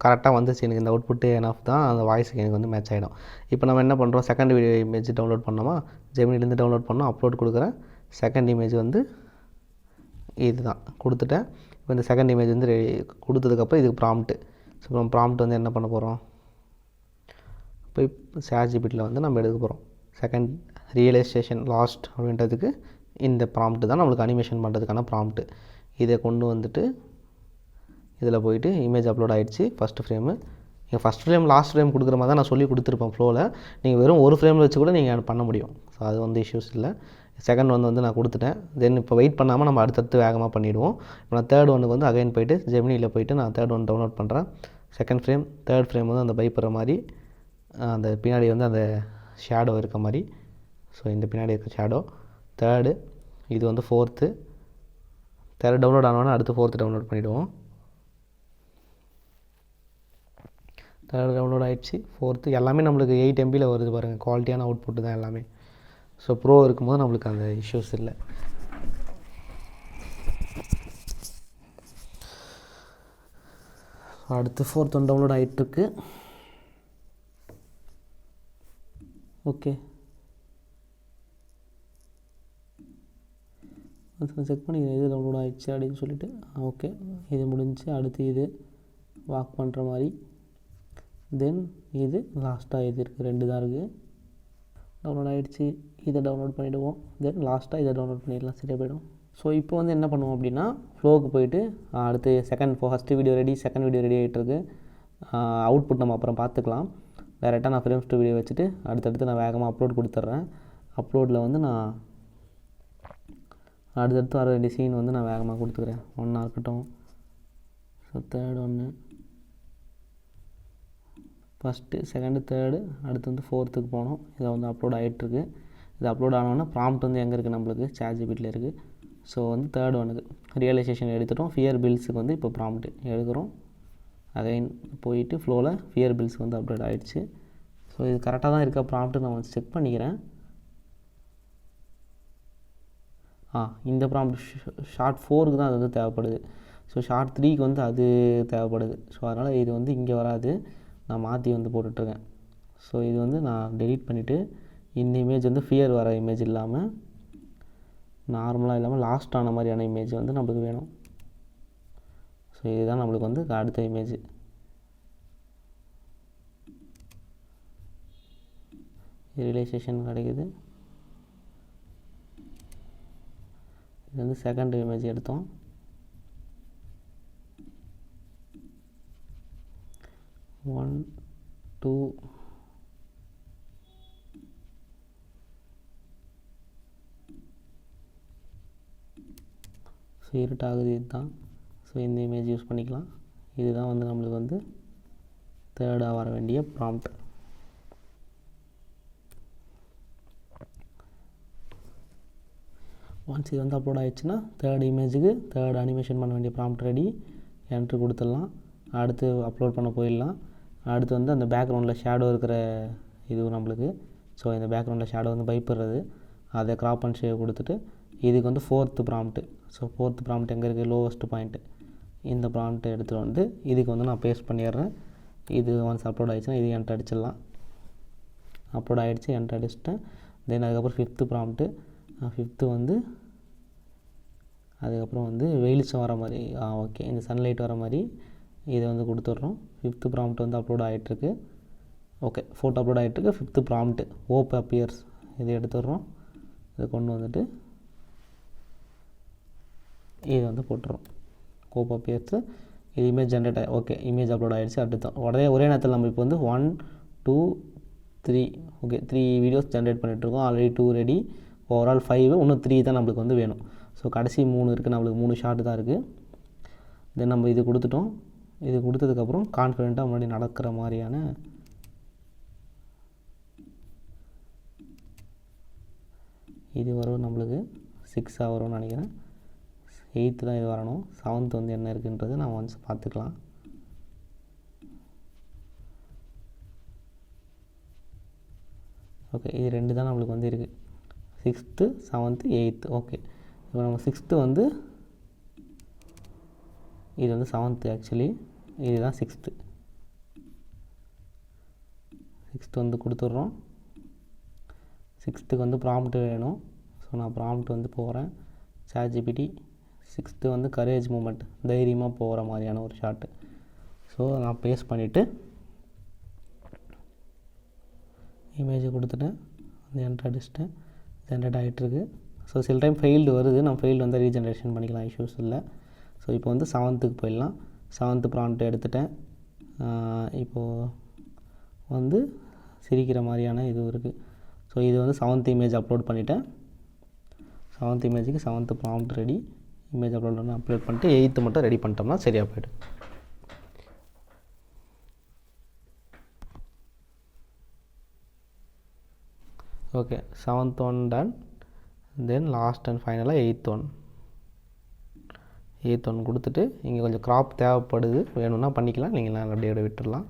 கரெக்டாக வந்துச்சு. எனக்கு இந்த அவுட்புட்டு எனஃப் தான், அந்த வாய்ஸுக்கு எனக்கு வந்து மேட்ச் ஆகிடும். இப்போ நம்ம என்ன பண்ணுறோம், செகண்ட் வீடியோ இமேஜ் டவுன்லோட் பண்ணோமா, ஜெமினிலேருந்து டவுன்லோட் பண்ணோம், அப்லோட் கொடுக்குறேன். செகண்ட் இமேஜ் வந்து இது தான் கொடுத்துட்டேன். இப்போ இந்த செகண்ட் இமேஜ் வந்து கொடுத்ததுக்கப்புறம் இதுக்கு ப்ராம்ப்ட்டு. ஸோ இப்போ ப்ராம்ப்ட் வந்து என்ன பண்ண போகிறோம், போய் ChatGPTல வந்து நம்ம எடுக்க போகிறோம். செகண்ட் ரியலைசேஷன் லாஸ்ட் அப்படின்றதுக்கு இந்த ப்ராம்ப்ட்டு தான் நம்மளுக்கு அனிமேஷன் பண்ணுறதுக்கான ப்ராம்ப்ட்டு. இதை கொண்டு வந்துட்டு இதில் போயிட்டு இமேஜ் அப்லோட் ஆகிடுச்சு. ஃபஸ்ட்டு ஃப்ரேமு நீங்கள் ஃபஸ்ட் ஃப்ரேம் லாஸ்ட் ஃப்ரேம் கொடுக்குற மாதிரி தான் நான் சொல்லி கொடுத்துருப்பேன் ஃப்ளோவில். நீங்கள் வெறும் ஒரு ஃப்ரேமில் வச்சு கூட நீங்கள் பண்ண முடியும். ஸோ அது வந்து இஷ்யூஸ் இல்லை. செகண்ட் ஒன் வந்து நான் கொடுத்துட்டேன். தென் இப்போ வெயிட் பண்ணாமல் நம்ம அடுத்தடுத்து வேகமாக பண்ணிவிடுவோம். இப்போ நான் தேர்ட் ஒனுக்கு வந்து அகைன் போய்ட்டு ஜெமினியில் போய்ட்டு நான் தேர்ட் ஒன் டவுன்லோட் பண்ணுறேன். செகண்ட் ஃப்ரேம், தேர்ட் ஃப்ரேம் வந்து அந்த பயப்படுற மாதிரி, அந்த பின்னாடி வந்து அந்த ஷேடோ இருக்க மாதிரி. ஸோ இந்த பின்னாடி இருக்க ஷேடோ தேர்டு, இது வந்து ஃபோர்த்து. தேர்ட் டவுன்லோட் ஆனோன்னா அடுத்து ஃபோர்த்து டவுன்லோட் பண்ணிவிடுவோம். தேர்ட் டவுன்லோட் ஆகிடுச்சு. ஃபோர்த்து எல்லாமே நம்மளுக்கு 8 MBயில் வருது பாருங்கள். குவாலிட்டியான அவுட்புட்டு தான் எல்லாமே. ஸோ ப்ரோ இருக்கும்போது நம்மளுக்கு அந்த இஷ்யூஸ் இல்லை. அடுத்து 4th ஒன் டவுன்லோட் ஆகிட்டுருக்கு. ஓகே, செக் பண்ணி இது டவுன்லோட் ஆகிடுச்சு அப்படின்னு சொல்லிட்டு ஓகே இது முடிஞ்சு. அடுத்து இது வாக் பண்ணுற மாதிரி, தென் இது லாஸ்ட்டாக இது இருக்குது, 2 தான் இருக்குது. டவுன்லோட் ஆகிடுச்சு, இதை டவுன்லோட் பண்ணிவிடுவோம். தென் லாஸ்ட்டாக இதை டவுன்லோட் பண்ணிடலாம், சரியாக போயிடும். ஸோ இப்போ வந்து என்ன பண்ணுவோம் அப்படின்னா ஃப்ளோவுக்கு போயிட்டு அடுத்து first video ready, second video ready ஆகிட்டுருக்கு. அவுட்புட் நம்ம அப்புறம் பார்த்துக்கலாம். டேரெக்டாக நான் ஃப்ரேம்ஸ் டு வீடியோ வச்சுட்டு அடுத்தடுத்து நான் வேகமாக அப்லோட் கொடுத்துட்றேன். அப்லோடில் வந்து நான் அடுத்தடுத்து வர வேண்டிய சீன் வந்து நான் வேகமாக கொடுத்துக்கிறேன். 1 இருக்கட்டும். ஸோ 3rd ஒன்று, ஃபஸ்ட்டு, செகண்டு, 3rd, அடுத்து வந்து 4th போனோம். இதை வந்து அப்லோட் ஆகிட்டுருக்கு. இது அப்லோட் ஆனோன்னா ப்ராம்ப்ட் வந்து எங்கே இருக்குது நம்மளுக்கு ChatGPTல இருக்குது. ஸோ வந்து 3rd ஒனுக்கு ரியலைசேஷன் எடுத்துட்டோம். ஃபியர் பில்ஸுக்கு வந்து இப்போ ப்ராம்ப்ட் எடுக்கிறோம். அகைன் போயிட்டு ஃப்ளோவில் ஃபியர் பில்ஸுக்கு வந்து அப்டேட் ஆகிடுச்சு. ஸோ இது கரெக்டாக தான் இருக்கா ப்ராம்ப்ட்டு நான் வந்து செக் பண்ணிக்கிறேன். இந்த ப்ராம்ப்ட் ஷார்ட் 4க்கு தான் அது வந்து தேவைப்படுது. ஸோ ஷார்ட் 3க்கு வந்து அது தேவைப்படுது. ஸோ அதனால் இது வந்து இங்கே வராது, நான் மாற்றி வந்து போட்டுட்ருக்கேன். ஸோ இது வந்து நான் டெலீட் பண்ணிவிட்டு இந்த இமேஜ் வந்து ஃபியர் வர இமேஜ் இல்லாமல் நார்மலாக இல்லாமல் லாஸ்ட் ஆன மாதிரியான இமேஜ் வந்து நம்மளுக்கு வேணும். ஸோ இதுதான் நம்மளுக்கு வந்து அடுத்த இமேஜ். ரியலைசேஷன் கிடைக்குது. இது வந்து செகண்ட் இமேஜ் எடுத்தோம். ஒன், 2, ஸோ இருட்டாகுது இதுதான். ஸோ இந்த இமேஜ் யூஸ் பண்ணிக்கலாம். இதுதான் வந்து நம்மளுக்கு வந்து 3rd வர வேண்டிய ப்ராம்ப்ட். ஒன்ஸ் இது வந்து அப்லோட் ஆகிடுச்சுன்னா 3rd இமேஜுக்கு 3rd அனிமேஷன் பண்ண வேண்டிய ப்ராம்ப்ட் ரெடி. என்ட்ரு கொடுத்துடலாம். அடுத்து அப்லோட் பண்ண போயிடலாம். அடுத்து வந்து அந்த பேக்ரவுண்டில் ஷேடோ இருக்கிற இது நம்மளுக்கு. ஸோ இந்த பேக்ரவுண்டில் ஷேடோ வந்து பயப்படுறது, அதை க்ராப் அண்ட் ஷேவ் கொடுத்துட்டு இதுக்கு வந்து 4th prompt. So 4th prompt எங்கே இருக்குது, லோவஸ்ட் பாயிண்ட்டு. இந்த ப்ராம்ப்ட்டை எடுத்துகிட்டு வந்து இதுக்கு வந்து நான் பேஸ்ட் பண்ணிடுறேன். இது ஒன்ஸ் அப்லோட் ஆகிடுச்சுன்னா இது என்ட்ரு அடிச்சிடலாம். அப்லோட் ஆகிடுச்சு, என்ட்ரு அடிச்சிட்டேன். தென் அதுக்கப்புறம் 5th ப்ராம்ப்ட்டு. 5th வந்து அதுக்கப்புறம் வந்து வெளிச்சம் வர மாதிரி, ஓகே இந்த சன்லைட் வர மாதிரி இதை வந்து கொடுத்துட்றோம். 5th ப்ராம்ப்ட் வந்து அப்லோட் ஆகிட்டுருக்கு. ஓகே, ஃபோட்டோ அப்லோட் ஆகிட்டுருக்கு. 5th ப்ராம்ப்ட் ஓப் அப்பியர்ஸ், இதை எடுத்துடுறோம். இதை கொண்டு வந்துட்டு இது வந்து போட்டுறோம். ஓப் அப்பியர்ஸ், இது image generate okay image upload ஆகிடுச்சு. அடுத்து ஒரே நேரத்தில் நம்ம இப்போ வந்து 1, 2, 3 ஓகே 3 வீடியோஸ் ஜென்ரேட் பண்ணிகிட்ருக்கோம். ஆல்ரெடி 2 ரெடி, ஓவரால் 5, இன்னும் 3 தான் நம்மளுக்கு வந்து வேணும். ஸோ கடைசி 3 இருக்குது, நம்மளுக்கு 3 ஷார்ட் தான் இருக்குது. தென் நம்ம இது கொடுத்துட்டோம். இது கொடுத்ததுக்கப்புறம் கான்ஃபிடெண்ட்டாக முன்னாடி நடக்கிற மாதிரியான இது வரும். நம்மளுக்கு 6 வரும்னு நினைக்கிறேன். 8th தான் இது வரணும். 7th வந்து என்ன இருக்குன்றது நான் ஒன்ஸ் பார்த்துக்கலாம். ஓகே, இது 2 தான் நம்மளுக்கு வந்து இருக்குது. 6th, 7th, 8th. ஓகே, இப்போ நம்ம 6th வந்து இது வந்து 7th ஆக்சுவலி, இதுதான் 6th. 6th வந்து கொடுத்துட்றோம். 6th வந்து ப்ராம்ப்ட் வேணும். ஸோ நான் ப்ராம்ப்ட் வந்து போகிறேன். ChatGPT 6th வந்து கரேஜ் மூமெண்ட், தைரியமாக போகிற மாதிரியான ஒரு ஷார்ட்டு. ஸோ நான் பேஸ்ட் பண்ணிவிட்டு இமேஜ் கொடுத்துட்டேன். அந்த என்ட்ரு அடிச்சிட்டேன். ஜென்ரேட் ஆகிட்டுருக்கு. ஸோ சில டைம் ஃபெயில்டு வருது, நம்ம ஃபெயில்டு வந்து ரீஜென்ரேஷன் பண்ணிக்கலாம், இஷ்யூஸ் இல்லை. ஸோ இப்போ வந்து 7th போயிடலாம். 7th ப்ராம்ப்ட் எடுத்துட்டேன். இப்போது வந்து சிரிக்கிற மாதிரியான இது இருக்குது. ஸோ இது வந்து 7th இமேஜ் அப்லோட் பண்ணிவிட்டேன். 7th இமேஜுக்கு 7th prompt ready. Image upload பண்ணி அப்லோட் பண்ணிட்டு 8th மட்டும் ரெடி பண்ணிட்டோம்னா சரியாக போய்டும். Okay, 7th one done. Then last and ஃபைனலாக 8th ஒன். 8th ஒன் கொடுத்துட்டு இங்கே கொஞ்சம் க்ராப் தேவைப்படுது, வேணும்னா பண்ணிக்கலாம். நீங்கள் நான் அப்படியே விட்டுடலாம்.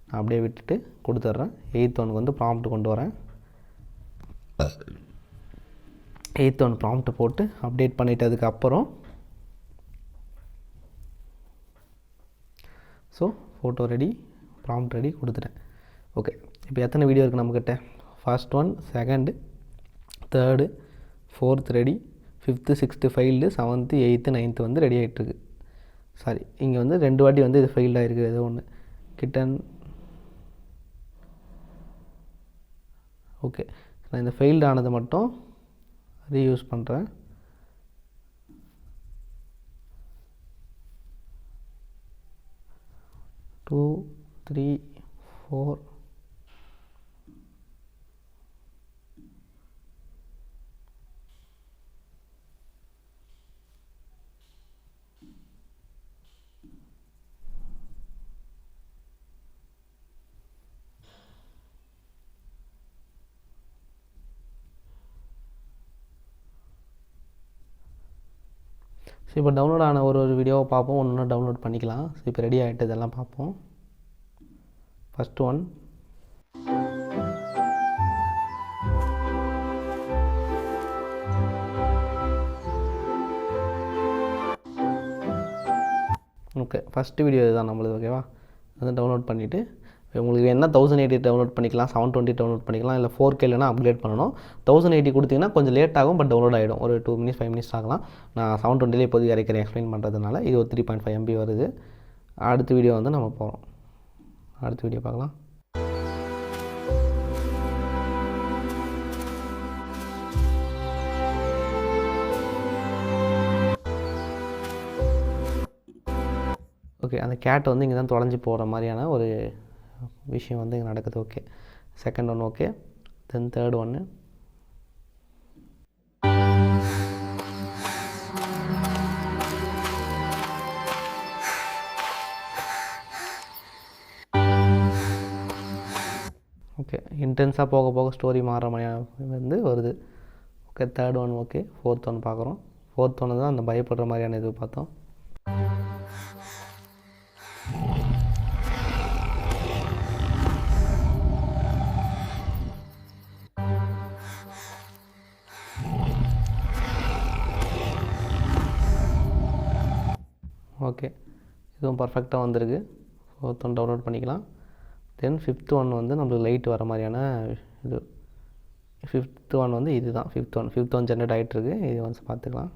நான் அப்படியே விட்டுட்டு கொடுத்துட்றேன். 8th ஒனுக்கு வந்து ப்ராம்ப்ட் கொண்டு வரேன். 8th ஒன் ப்ராம்ப்ட் போட்டு அப்டேட் பண்ணிட்டதுக்கப்புறம் so photo ready, prompt ready கொடுத்துட்டேன். ஓகே, இப்போ எத்தனை வீடியோ இருக்குது நம்மக்கிட்ட? First one, second, third, fourth ready, 5th 6th failed, 7th 8th 9th வந்து ரெடி ஆகிட்டுருக்கு. சாரி, இங்கே வந்து 2 வாட்டி வந்து இது ஃபெயில்ட் ஆகிருக்கு. ஏதோ ஒன்று கிட்டன். ஓகே, நான் இந்த ஃபெயில்டு ஆனது மட்டும் ரீயூஸ் பண்ணுறேன். டூ, 3, 4. ஸோ இப்போ டவுன்லோட் ஆன ஒரு வீடியோவை பார்ப்போம், ஒன்று டவுன்லோட் பண்ணிக்கலாம். ஸோ இப்போ ரெடி ஆகிட்டு இதெல்லாம் பார்ப்போம். First one, okay, first video இதுதான் நம்மளுக்கு. ஓகேவா, வந்து டவுன்லோட் பண்ணிவிட்டு உங்களுக்கு என்ன 1080 டவுன்லோட் பண்ணிக்கலாம், 720 டவுன்லோட் பண்ணிக்கலாம், இல்லை 4K இல்லைனா அப்கிரேட் பண்ணணும். 1080 கொடுத்தீங்கன்னா கொஞ்சம் லேட் ஆகும், பட் டவுன்லோட் ஆகிடும். ஒரு 2 minutes 5 minutes ஆகலாம். நான் 720 இப்போதைக்கு இறக்கிறேன் எக்ஸ்பிளைன் பண்ணுறதுனால. இது ஒரு 3.5 MB வருது. அடுத்த வீடியோ வந்து நம்ம போகிறோம். அடுத்த வீடியோ பார்க்கலாம். ஓகே, அந்த கேட் வந்து இங்கே தான் தொலைஞ்சி போகிற மாதிரியான ஒரு விஷயம் வந்து இங்கே நடக்குது. Okay, second one okay, then third ஒன்று. ஓகே, இன்டென்ஸாக போக போக ஸ்டோரி மாறுற மாதிரியான வந்து வருது. Okay, third one okay, fourth one பார்க்குறோம். ஃபோர்த் ஒன்று தான் அந்த பயப்படுற மாதிரியான இது பார்த்தோம். ஓகே, இதுவும் பர்ஃபெக்டாக வந்திருக்கு. ஃபோர்த் ஒன் டவுன்லோட் பண்ணிக்கலாம். தென் 5th ஒன் வந்து நம்மளுக்கு லைட் வர மாதிரியான இது. 5th ஒன் வந்து இது தான் 5th ஒன் ஜென்ரேட் ஆகிட்டுருக்கு. இது வந்து பார்த்துக்கலாம்.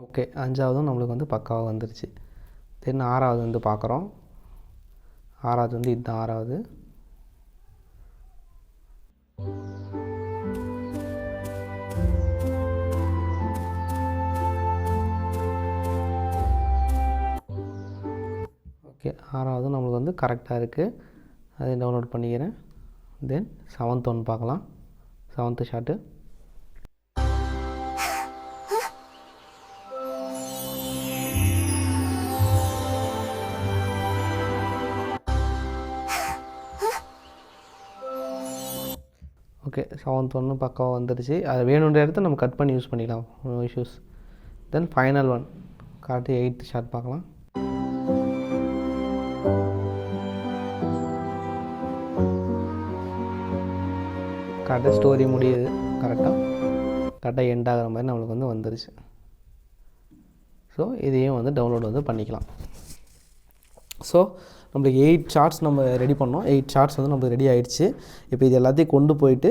ஓகே, 5ஆவதும் நம்மளுக்கு வந்து பக்காவாக வந்துருச்சு. தென் 6ஆவது வந்து பார்க்குறோம். 6ஆவது வந்து இதுதான் 6ஆவது. ஓகே, 6ஆவது நம்மளுக்கு வந்து கரெக்டாக இருக்குது. அதை டவுன்லோட் பண்ணிக்கிறேன். தென் 7th ஒன் பார்க்கலாம். 7th shot. ஓகே, 7th ஒன்று பக்காவாக வந்துடுச்சு. அது வேணுன்ற இடத்த நம்ம கட் பண்ணி யூஸ் பண்ணிக்கலாம், no issues. Then final one காட்டி 8th ஷாட் பார்க்கலாம். கரெக்டாக ஸ்டோரி முடியுது, கரெக்டாக எண்ட் ஆகிற மாதிரி நம்மளுக்கு வந்து வந்துருச்சு. ஸோ இதையும் வந்து டவுன்லோட் வந்து பண்ணிக்கலாம். ஸோ நம்மளுக்கு 8 ஷார்ட்ஸ் நம்ம ரெடி பண்ணோம். 8 ஷார்ட்ஸ் வந்து நம்மளுக்கு ரெடி ஆகிடுச்சு. இப்போ இது எல்லாத்தையும் கொண்டு போயிட்டு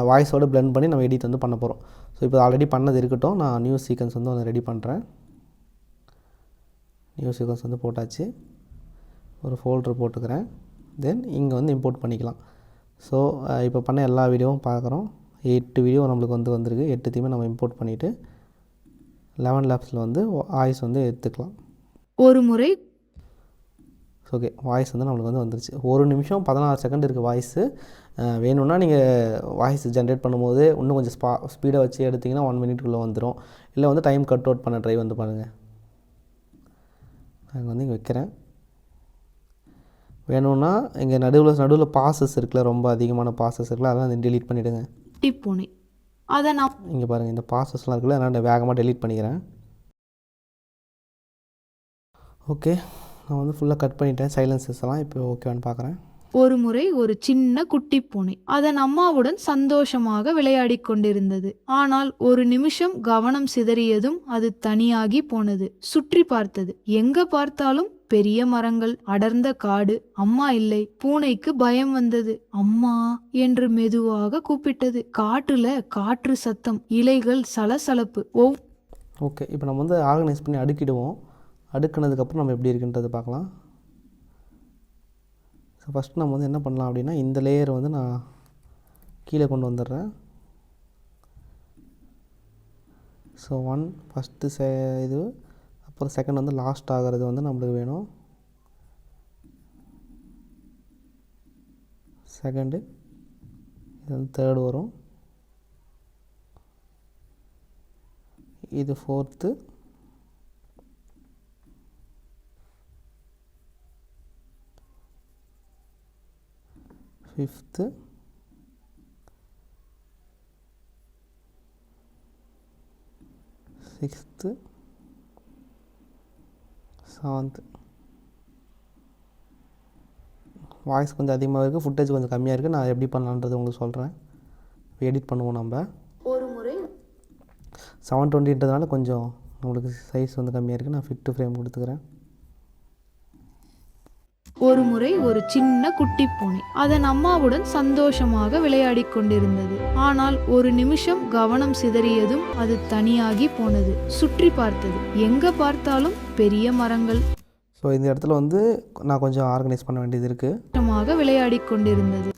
வாய்ஸோடு பிளெண்ட் பண்ணி நம்ம எடிட் வந்து பண்ண போகிறோம். ஸோ இப்போ ஆல்ரெடி பண்ணது இருக்கட்டும், நான் நியூ சீக்வன்ஸ் வந்து ஒன்று ரெடி பண்ணுறேன். நியூ சீக்வன்ஸ் வந்து போட்டாச்சு. ஒரு ஃபோல்டர் போட்டுக்கிறேன். தென் இங்கே வந்து இம்போர்ட் பண்ணிக்கலாம். ஸோ இப்போ பண்ண எல்லா வீடியோவும் பார்க்குறோம். 8 வீடியோ நம்மளுக்கு வந்து வந்திருக்கு. 8த்தையுமே நம்ம இம்போர்ட் பண்ணிவிட்டு 11 லேப்ஸில் வந்து வாய்ஸ் வந்து எடுத்துக்கலாம். ஒரு முறை ஓகே, வாய்ஸ் வந்து நம்மளுக்கு வந்து வந்துருச்சு. 1 நிமிஷம் 16 செகண்ட் இருக்குது வாய்ஸு. வேணும்னா நீங்கள் வாய்ஸ் ஜென்ரேட் பண்ணும்போது இன்னும் கொஞ்சம் ஸ்பீடாக வச்சு எடுத்திங்கன்னா 1 மினிட்குள்ளே வந்துடும். இல்லை வந்து டைம் கட் அவுட் பண்ண ட்ரை வந்து பண்ணுங்கள். நான் வந்து இங்கே வைக்கிறேன். வேணும்னா இங்கே நடுவில் பாசஸ் இருக்குல்ல, ரொம்ப அதிகமான பாசஸ் இருக்குல்ல, அதெல்லாம் வந்து டெலீட் பண்ணிவிடுங்க. போனேன் அதை நான் இங்கே பாருங்கள், இந்த பாசஸ்லாம் இருக்குல்ல, அதனால் வேகமாக டெலீட் பண்ணிக்கிறேன். ஓகே, நான் வந்து ஃபுல்லாக கட் பண்ணிட்டேன் சைலன்சஸ் எல்லாம். இப்போ ஓகேவான்னு பார்க்குறேன். ஒருமுறை ஒரு சின்ன குட்டி பூனை அதன் அம்மாவுடன் சந்தோஷமாக விளையாடிக் கொண்டிருந்தது. ஆனால் ஒரு நிமிஷம் கவனம் சிதறியதும் அது தனியாகி போனது. சுற்றி பார்த்தது. எங்க பார்த்தாலும் பெரிய மரங்கள், அடர்ந்த காடு. அம்மா இல்லை. பூனைக்கு பயம் வந்தது. அம்மா என்று மெதுவாக கூப்பிட்டது. காட்டுல காற்று சத்தம், இலைகள் சலசலப்பு. ஓகே, இப்போ நம்ம வந்து ஆர்கனைஸ் பண்ணி அடுக்கிடுவோம். அடுக்கினதுக்கப்புறம் நம்ம எப்படி இருக்குன்றது பார்க்கலாம். ஸோ ஃபஸ்ட்டு நம்ம வந்து என்ன பண்ணலாம் அப்படின்னா, இந்த லேயரை வந்து நான் கீழே கொண்டு வந்துடுறேன். ஸோ ஃபஸ்ட்டு இது, அப்புறம் செகண்ட் வந்து லாஸ்ட் ஆகிறது வந்து நம்மளுக்கு வேணும். செகண்டு, இது வந்து தேர்டு வரும். இது fourth, fifth, sixth, seventh. Voice கொஞ்சம் அதிகமாக இருக்குது, ஃபுட்டேஜ் கொஞ்சம் கம்மியாக இருக்குது. நான் எப்படி பண்ணலான்றது உங்களுக்கு சொல்கிறேன். எடிட் பண்ணுவோம் நம்ம. ஒரு முறை 720ன்றதுனால கொஞ்சம் நம்மளுக்கு சைஸ் வந்து கம்மியாக இருக்குது. நான் ஃபிட் டு ஃப்ரேம் கொடுத்துக்கிறேன். ஒரு முறை ஒரு சின்ன குட்டி பூனை அதன் அம்மாவுடன் சந்தோஷமாக விளையாடிக் கொண்டிருந்தது. ஆனால் ஒரு நிமிஷம் கவனம் சிதறியதும் அது தனியாகி போனது. சுற்றி பார்த்தது. எங்க பார்த்தாலும் பெரிய மரங்கள். ஸோ இந்த இடத்துல வந்து நான் கொஞ்சம் ஆர்கனைஸ் பண்ண வேண்டியது இருக்குது. விளையாடிக் கொண்டிருந்தது.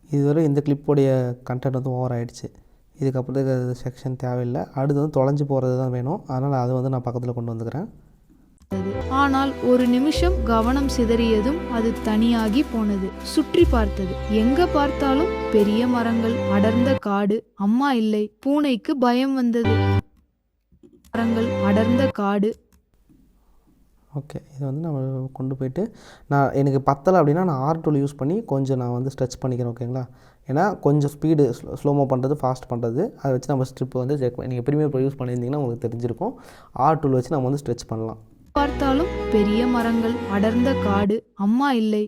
இதுவரை இந்த கிளிப்போடைய கண்டென்ட் வந்து ஓவர் ஆகிடுச்சு. இதுக்கப்புறம் செக்ஷன் தேவையில்லை. அடுத்து வந்து தொலைஞ்சு போகிறது தான் வேணும். அதனால் அது வந்து நான் பக்கத்தில் கொண்டு வந்துக்கிறேன். ஆனால் ஒரு நிமிஷம் கவனம் சிதறியதும் அது தனியாகி போனது. சுற்றி பார்த்தது. எங்க பார்த்தாலும் பெரிய மரங்கள், அடர்ந்த காடு. அம்மா இல்லை. பூனைக்கு பயம் வந்தது. மரங்கள், அடர்ந்த காடு. ஓகே, இது வந்து நம்ம கொண்டு போயிட்டு எனக்கு பத்தலை அப்படின்னா நான் R டூல் யூஸ் பண்ணி கொஞ்சம் நான் வந்து ஸ்ட்ரெச் பண்ணிக்கிறேன். ஓகேங்களா? ஏன்னா கொஞ்சம் ஸ்பீடு ஸ்லோமோ பண்ணுறது, ஃபாஸ்ட் பண்ணுறது, அதை வச்சு நம்ம ஸ்ட்ரிப் வந்து நீங்கள் ப்ரீமியர் யூஸ் பண்ணியிருந்தீங்கன்னா உங்களுக்கு தெரிஞ்சிருக்கும். R டூல் வச்சு நம்ம வந்து ஸ்ட்ரெச் பண்ணலாம். பார்த்தாலும் பெரிய மரங்கள், அடர்ந்த காடு. அம்மா இல்லை.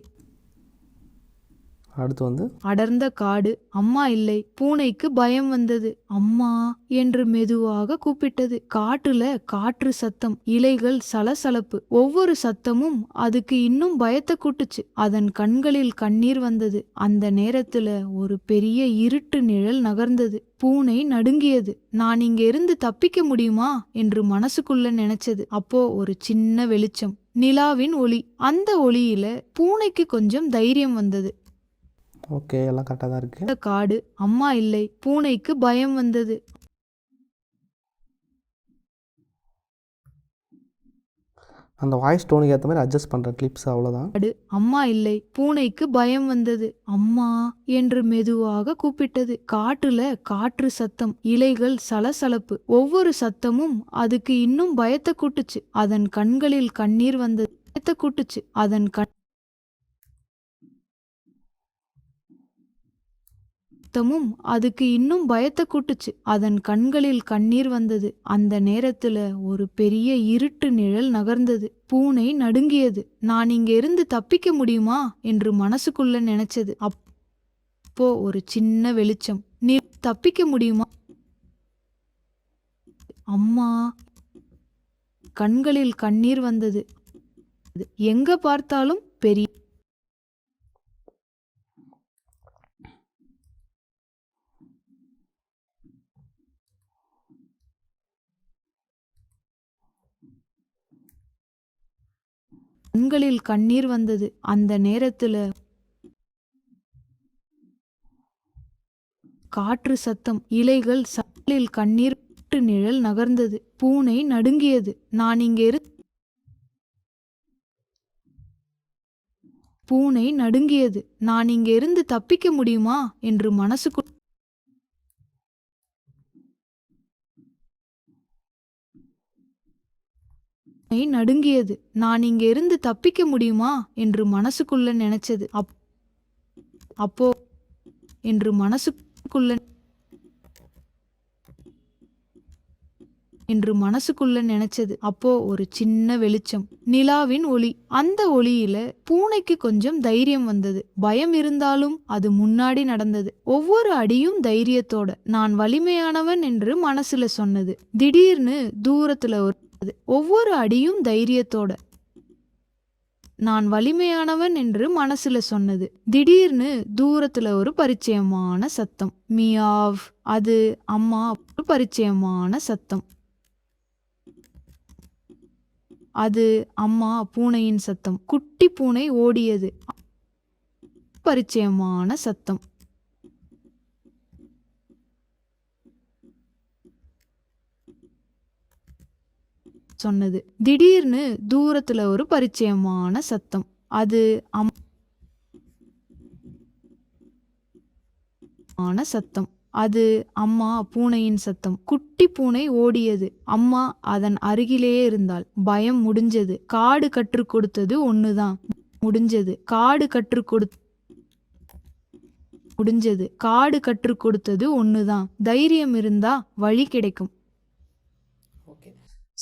அடுத்து வந்து அடர்ந்த காடு. அம்மா இல்லை. பூனைக்கு பயம் வந்தது. அம்மா என்று மெதுவாக கூப்பிட்டது. காட்டுல காற்று சத்தம், இலைகள் சலசலப்பு. ஒவ்வொரு சத்தமும் அதுக்கு இன்னும் பயத்தை கூட்டுச்சு. அதன் கண்களில் கண்ணீர் வந்தது. அந்த நேரத்துல ஒரு பெரிய இருட்டு நிழல் நகர்ந்தது. பூனை நடுங்கியது. நான் இங்க இருந்து தப்பிக்க முடியுமா என்று மனசுக்குள்ள நினைச்சது. அப்போ ஒரு சின்ன வெளிச்சம், நிலாவின் ஒளி. அந்த ஒளியில பூனைக்கு கொஞ்சம் தைரியம் வந்தது. ஓகே, எல்லாம் கரெக்டாக தான் இருக்குது. காடு. அம்மா இல்லை. பூனைக்கு பயம் வந்தது. அந்த வாய்ஸ் டோனுக்கு ஏற்ற மாதிரி அட்ஜஸ்ட் பண்ணுற கிளிப்ஸ் அவ்வளோதான். அம்மா இல்லை. பூனைக்கு பயம் வந்தது. அம்மா என்று மெதுவாக கூப்பிட்டது. காட்டுல காற்று சத்தம், இலைகள் சலசலப்பு. ஒவ்வொரு சத்தமும் அதுக்கு இன்னும் பயத்தை கூட்டுச்சு. அதன் கண்களில் கண்ணீர் வந்தது. பயத்தை கூட்டுச்சு. அதன் அதுக்கு இன்னும் பயத்தை கூட்டுச்சு. அதன் கண்களில் கண்ணீர் வந்தது. அந்த நேரத்துல ஒரு பெரிய இருட்டு நிழல் நகர்ந்தது. பூனை நடுங்கியது. நான் இங்க இருந்து தப்பிக்க முடியுமா என்று மனசுக்குள்ள நினைச்சது. அப்போ ஒரு சின்ன வெளிச்சம், நீ தப்பிக்க முடியுமா? அம்மா. கண்களில் கண்ணீர் வந்தது. எங்க பார்த்தாலும் பெரிய கண்களில் கண்ணீர் வந்தது. அந்த நேரத்துல காற்று சத்தம், இலைகள் சலில் கண்ணீர் நிழல் நகர்ந்தது. பூனை நடுங்கியது. நான் இங்கே பூனை நடுங்கியது. நான் இங்க இருந்து தப்பிக்க முடியுமா என்று மனசுக்குள் நடுங்கியது. நான் இங்க இருந்து தப்பிக்க முடியுமா என்று மனசுக்குள்ள நினைச்சது. அப்போ என்று மனசுக்குள்ள என்று மனசுக்குள்ள நினைச்சது. அப்போ ஒரு சின்ன வெளிச்சம், நிலாவின் ஒளி. அந்த ஒளியில பூனைக்கு கொஞ்சம் தைரியம் வந்தது. பயம் இருந்தாலும் அது முன்னாடி நடந்தது. ஒவ்வொரு அடியும் தைரியத்தோட. நான் வலிமையானவன் என்று மனசுல சொன்னது. திடீர்னு தூரத்துல ஒரு ஒவ்வொரு அடியும் தைரியத்தோட. நான் வலிமையானவன் என்று மனசுல சொன்னது. திடீர்னு தூரத்துல ஒரு பரிச்சயமான சத்தம். மியாவ். அது அம்மா. ஒரு பரிச்சயமான சத்தம். அது அம்மா பூனையின் சத்தம். குட்டி பூனை ஓடியது. பரிச்சயமான சத்தம். சொன்னது. திடீர்னு தூரத்துல ஒரு பரிச்சயமான சத்தம். அது சத்தம். அது அம்மா பூனையின் சத்தம். குட்டி பூனை ஓடியது. அம்மா அதன் அருகிலேயே இருந்தாள். பயம் முடிஞ்சது. காடு கற்றுக் கொடுத்தது ஒண்ணுதான். காடு கற்றுக் கொடுத்தது ஒண்ணுதான். தைரியம் இருந்தா வழி கிடைக்கும். ஓகே.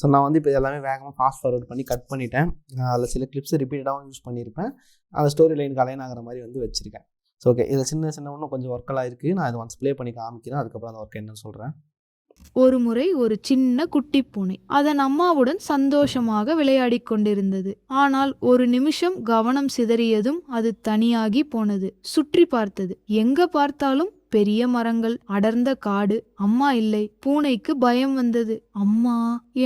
ஸோ நான் வந்து இப்போ எல்லாமே வேகமாக ஃபாஸ்ட் ஃபார்வர்ட் பண்ணி கட் பண்ணிட்டேன். அதில் சில கிளிப்ஸ் ரிப்பீட்டடாகவும் யூஸ் பண்ணியிருப்பேன். அந்த ஸ்டோரி லைனுக்கு அலைன் ஆகிற மாதிரி வந்து வச்சுருக்கேன். ஸோ ஓகே, இதில் சின்ன சின்ன இன்னும் கொஞ்சம் ஒர்க்கெல்லாம் இருக்குது. நான் இதை ஒன்ஸ் ப்ளே பண்ணி காமிக்கிறேன். அதுக்கப்புறம் அந்த ஒர்க் என்னன்னு சொல்கிறேன். ஒரு முறை ஒரு சின்ன குட்டி பூனை அதன் அம்மாவுடன் சந்தோஷமாக விளையாடிக் கொண்டிருந்தது. ஆனால் ஒரு நிமிஷம் கவனம் சிதறியதும் அது தனியாகி போனது. சுற்றி பார்த்தது. எங்க பார்த்தாலும் பெரிய மரங்கள், அடர்ந்த காடு. அம்மா இல்லை. பூனைக்கு பயம் வந்தது. அம்மா